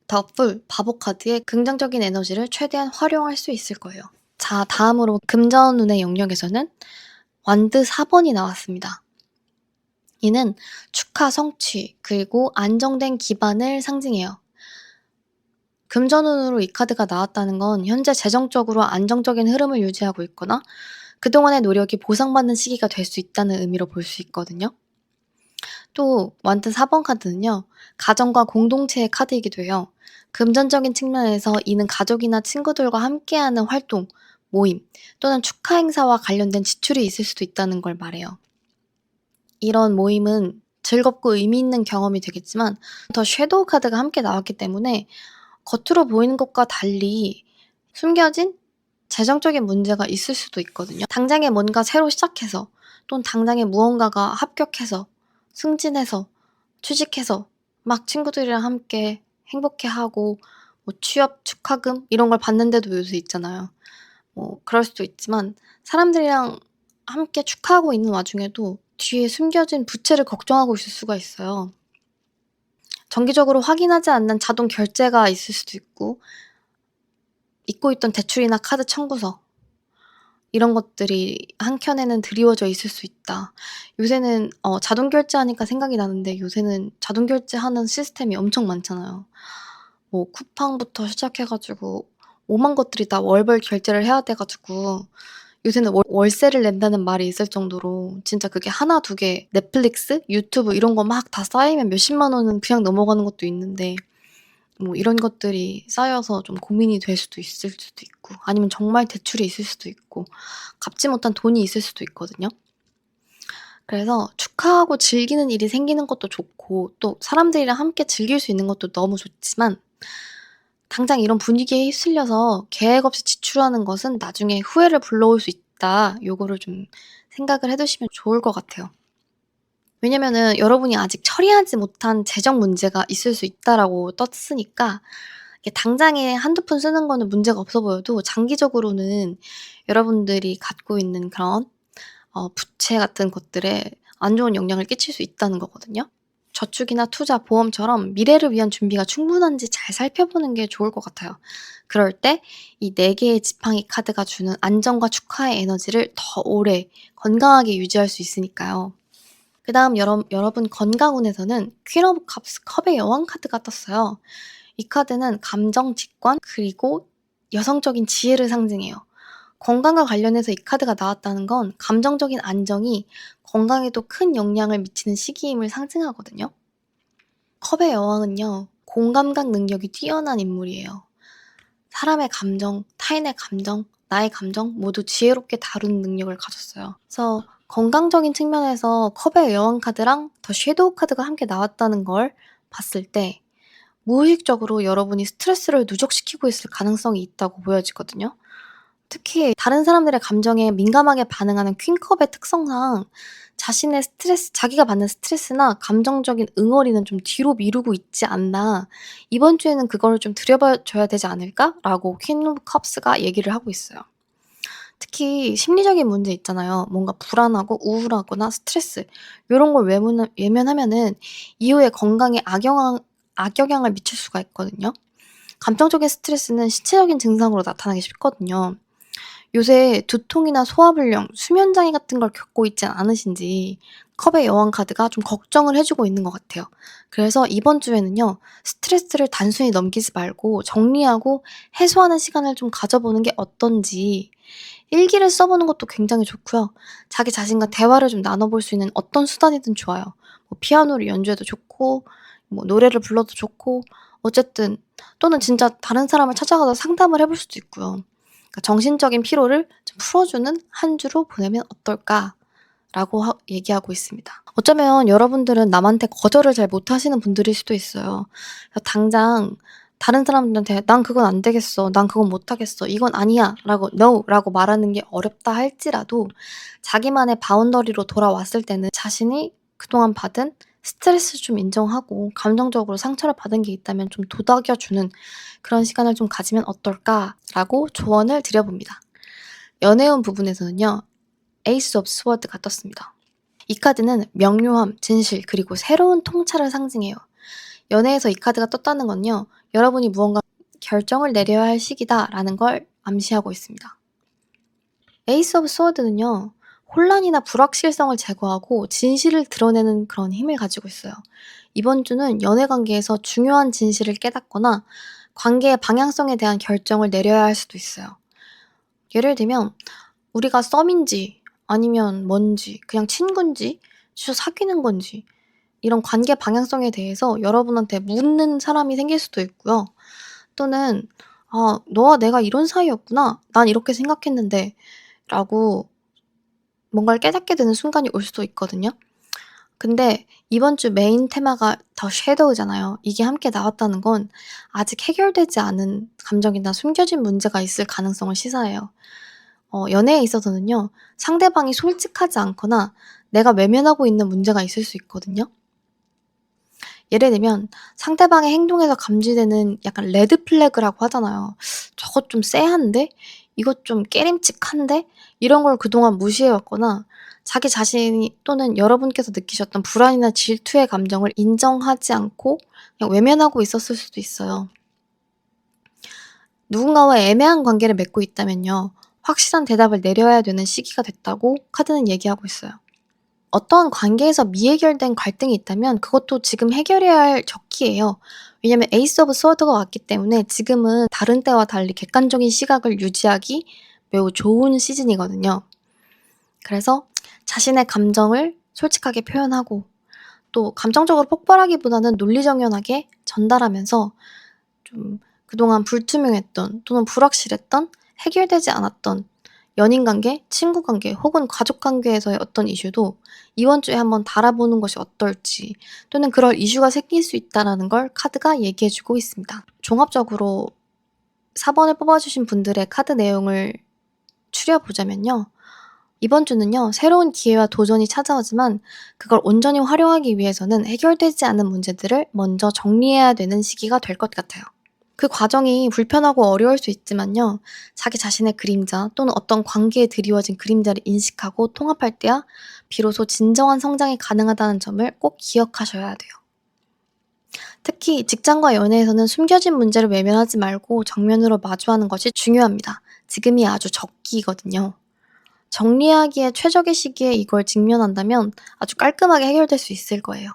더 풀, 바보 카드의 긍정적인 에너지를 최대한 활용할 수 있을 거예요. 자, 다음으로 금전운의 영역에서는 완드 4번이 나왔습니다. 이는 축하, 성취, 그리고 안정된 기반을 상징해요. 금전운으로 이 카드가 나왔다는 건 현재 재정적으로 안정적인 흐름을 유지하고 있거나 그동안의 노력이 보상받는 시기가 될 수 있다는 의미로 볼 수 있거든요. 또 완드 4번 카드는요, 가정과 공동체의 카드이기도 해요. 금전적인 측면에서 이는 가족이나 친구들과 함께하는 활동, 모임 또는 축하 행사와 관련된 지출이 있을 수도 있다는 걸 말해요. 이런 모임은 즐겁고 의미 있는 경험이 되겠지만 더 섀도우 카드가 함께 나왔기 때문에 겉으로 보이는 것과 달리 숨겨진 재정적인 문제가 있을 수도 있거든요. 당장에 뭔가 새로 시작해서 또는 당장에 무언가가 합격해서 승진해서 취직해서 막 친구들이랑 함께 행복해하고 뭐 취업 축하금 이런 걸 받는데도 요새 있잖아요. 뭐 그럴 수도 있지만 사람들이랑 함께 축하하고 있는 와중에도 뒤에 숨겨진 부채를 걱정하고 있을 수가 있어요. 정기적으로 확인하지 않는 자동 결제가 있을 수도 있고, 잊고 있던 대출이나 카드 청구서 이런 것들이 한켠에는 드리워져 있을 수 있다. 요새는 자동 결제하니까 생각이 나는데 요새는 자동 결제하는 시스템이 엄청 많잖아요. 뭐 쿠팡부터 시작해 가지고 오만 것들이 다 월별 결제를 해야 돼 가지고 요새는 월세를 낸다는 말이 있을 정도로 진짜 그게 하나 두 개 넷플릭스, 유튜브 이런 거 막 다 쌓이면 몇십만 원은 그냥 넘어가는 것도 있는데 뭐 이런 것들이 쌓여서 좀 고민이 될 수도 있을 수도 있고 아니면 정말 대출이 있을 수도 있고 갚지 못한 돈이 있을 수도 있거든요. 그래서 축하하고 즐기는 일이 생기는 것도 좋고 또 사람들이랑 함께 즐길 수 있는 것도 너무 좋지만 당장 이런 분위기에 휩쓸려서 계획 없이 지출하는 것은 나중에 후회를 불러올 수 있다. 요거를 좀 생각을 해 두시면 좋을 것 같아요. 왜냐면은 여러분이 아직 처리하지 못한 재정 문제가 있을 수 있다라고 떴으니까 이게 당장에 한두 푼 쓰는 거는 문제가 없어 보여도 장기적으로는 여러분들이 갖고 있는 그런 부채 같은 것들에 안 좋은 영향을 끼칠 수 있다는 거거든요. 저축이나 투자, 보험처럼 미래를 위한 준비가 충분한지 잘 살펴보는 게 좋을 것 같아요. 그럴 때 이 4개의 지팡이 카드가 주는 안정과 축하의 에너지를 더 오래 건강하게 유지할 수 있으니까요. 그다음 여러분 건강운에서는 퀸 오브 컵스 컵의 여왕 카드가 떴어요. 이 카드는 감정 직관 그리고 여성적인 지혜를 상징해요. 건강과 관련해서 이 카드가 나왔다는 건 감정적인 안정이 건강에도 큰 영향을 미치는 시기임을 상징하거든요. 컵의 여왕은요, 공감각 능력이 뛰어난 인물이에요. 사람의 감정, 타인의 감정, 나의 감정 모두 지혜롭게 다루는 능력을 가졌어요. 그래서 건강적인 측면에서 컵의 여왕 카드랑 더 섀도우 카드가 함께 나왔다는 걸 봤을 때 무의식적으로 여러분이 스트레스를 누적시키고 있을 가능성이 있다고 보여지거든요. 특히 다른 사람들의 감정에 민감하게 반응하는 퀸컵의 특성상 자신의 스트레스 자기가 받는 스트레스나 감정적인 응어리는 좀 뒤로 미루고 있지 않나. "이번 주에는 그거를 좀 들여봐 줘야 되지 않을까?"라고 퀸 오브 컵스가 얘기를 하고 있어요. 특히 심리적인 문제 있잖아요. 뭔가 불안하고 우울하거나 스트레스 요런 걸 외면하면은 이후에 건강에 악영향을 미칠 수가 있거든요. 감정적인 스트레스는 신체적인 증상으로 나타나기 쉽거든요. 요새 두통이나 소화불량, 수면장애 같은 걸 겪고 있진 않으신지 컵의 여왕 카드가 좀 걱정을 해 주고 있는 것 같아요. 그래서 이번 주에는요. 스트레스를 단순히 넘기지 말고 정리하고 해소하는 시간을 좀 가져보는 게 어떤지 일기를 써 보는 것도 굉장히 좋고요. 자기 자신과 대화를 좀 나눠 볼 수 있는 어떤 수단이든 좋아요. 뭐 피아노를 연주해도 좋고 뭐 노래를 불러도 좋고 어쨌든 또는 진짜 다른 사람을 찾아가서 상담을 해볼 수도 있고요. 그러니까 "정신적인 피로를 좀 풀어주는 한 주로 보내면 어떨까?"라고 얘기하고 있습니다. 어쩌면 여러분들은 남한테 거절을 잘 못하시는 분들일 수도 있어요. 그래서 당장 다른 사람들한테 "난 그건 안 되겠어. 난 그건 못 하겠어. 이건 아니야."라고 "No."라고 말하는 게 어렵다 할지라도 자기만의 바운더리로 돌아왔을 때는 자신이 그동안 받은 스트레스 좀 인정하고 감정적으로 상처를 받은 게 있다면 좀 도닥여 주는 그런 시간을 좀 가지면 어떨까라고 조언을 드려 봅니다. 연애운 부분에서는요. 에이스 오브 스워드가 떴습니다. 이 카드는 명료함, 진실 그리고 새로운 통찰을 상징해요. 연애에서 이 카드가 떴다는 건요. 여러분이 무언가 결정을 내려야 할 시기다라는 걸 암시하고 있습니다. 에이스 오브 스워드는요. 혼란이나 불확실성을 제거하고 진실을 드러내는 그런 힘을 가지고 있어요. 이번 주는 연애 관계에서 중요한 진실을 깨닫거나 관계의 방향성에 대한 결정을 내려야 할 수도 있어요. 예를 들면 우리가 썸인지 아니면 뭔지 그냥 친군지 진짜 사귀는 건지 이런 관계 방향성에 대해서 여러분한테 묻는 사람이 생길 수도 있고요. 또는 "아 너와 내가 이런 사이였구나. 난 이렇게 생각했는데." 라고 뭔가를 깨닫게 되는 순간이 올 수도 있거든요. 근데 이번 주 메인 테마가 더 섀도우잖아요. 이게 함께 나왔다는 건 아직 해결되지 않은 감정이나 숨겨진 문제가 있을 가능성을 시사해요. 연애에 있어서는요. 상대방이 솔직하지 않거나 내가 외면하고 있는 문제가 있을 수 있거든요. 예를 들면 상대방의 행동에서 감지되는 약간 레드 플래그라고 하잖아요. '저것 좀 쎄한데? 이것 좀 깨림칙한데?' 이런 걸 그동안 무시해 왔거나 자기 자신이 또는 여러분께서 느끼셨던 불안이나 질투의 감정을 인정하지 않고 그냥 외면하고 있었을 수도 있어요. 누군가와 애매한 관계를 맺고 있다면요. 확실한 대답을 내려야 되는 시기가 됐다고 카드는 얘기하고 있어요. 어떠한 관계에서 미해결된 갈등이 있다면 그것도 지금 해결해야 할 적기예요. 왜냐면 에이스 오브 스워드가 왔기 때문에 지금은 다른 때와 달리 객관적인 시각을 유지하기 매우 좋은 시즌이거든요. 그래서 자신의 감정을 솔직하게 표현하고 또 감정적으로 폭발하기보다는 논리정연하게 전달하면서 좀 그동안 불투명했던 또는 불확실했던 해결되지 않았던 연인 관계, 친구 관계 혹은 가족 관계에서의 어떤 이슈도 이번 주에 한번 달아보는 것이 어떨지 또는 그럴 이슈가 생길 수 있다라는 걸 카드가 얘기해 주고 있습니다. 종합적으로 4번을 뽑아주신 분들의 카드 내용을 추려보자면요. 이번 주는요, 새로운 기회와 도전이 찾아오지만 그걸 온전히 활용하기 위해서는 해결되지 않은 문제들을 먼저 정리해야 되는 시기가 될 것 같아요. 그 과정이 불편하고 어려울 수 있지만요. 자기 자신의 그림자 또는 어떤 관계에 드리워진 그림자를 인식하고 통합할 때야 비로소 진정한 성장이 가능하다는 점을 꼭 기억하셔야 돼요. 특히 직장과 연애에서는 숨겨진 문제를 외면하지 말고 정면으로 마주하는 것이 중요합니다. 지금이 아주 적기거든요. 정리하기에 최적의 시기에 이걸 직면한다면 아주 깔끔하게 해결될 수 있을 거예요.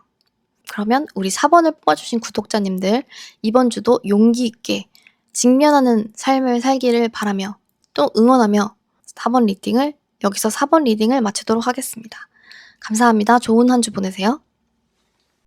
그러면 우리 4번을 뽑아주신 구독자님들, 이번 주도 용기 있게 직면하는 삶을 살기를 바라며 또 응원하며 4번 리딩을 마치도록 하겠습니다. 감사합니다. 좋은 한 주 보내세요.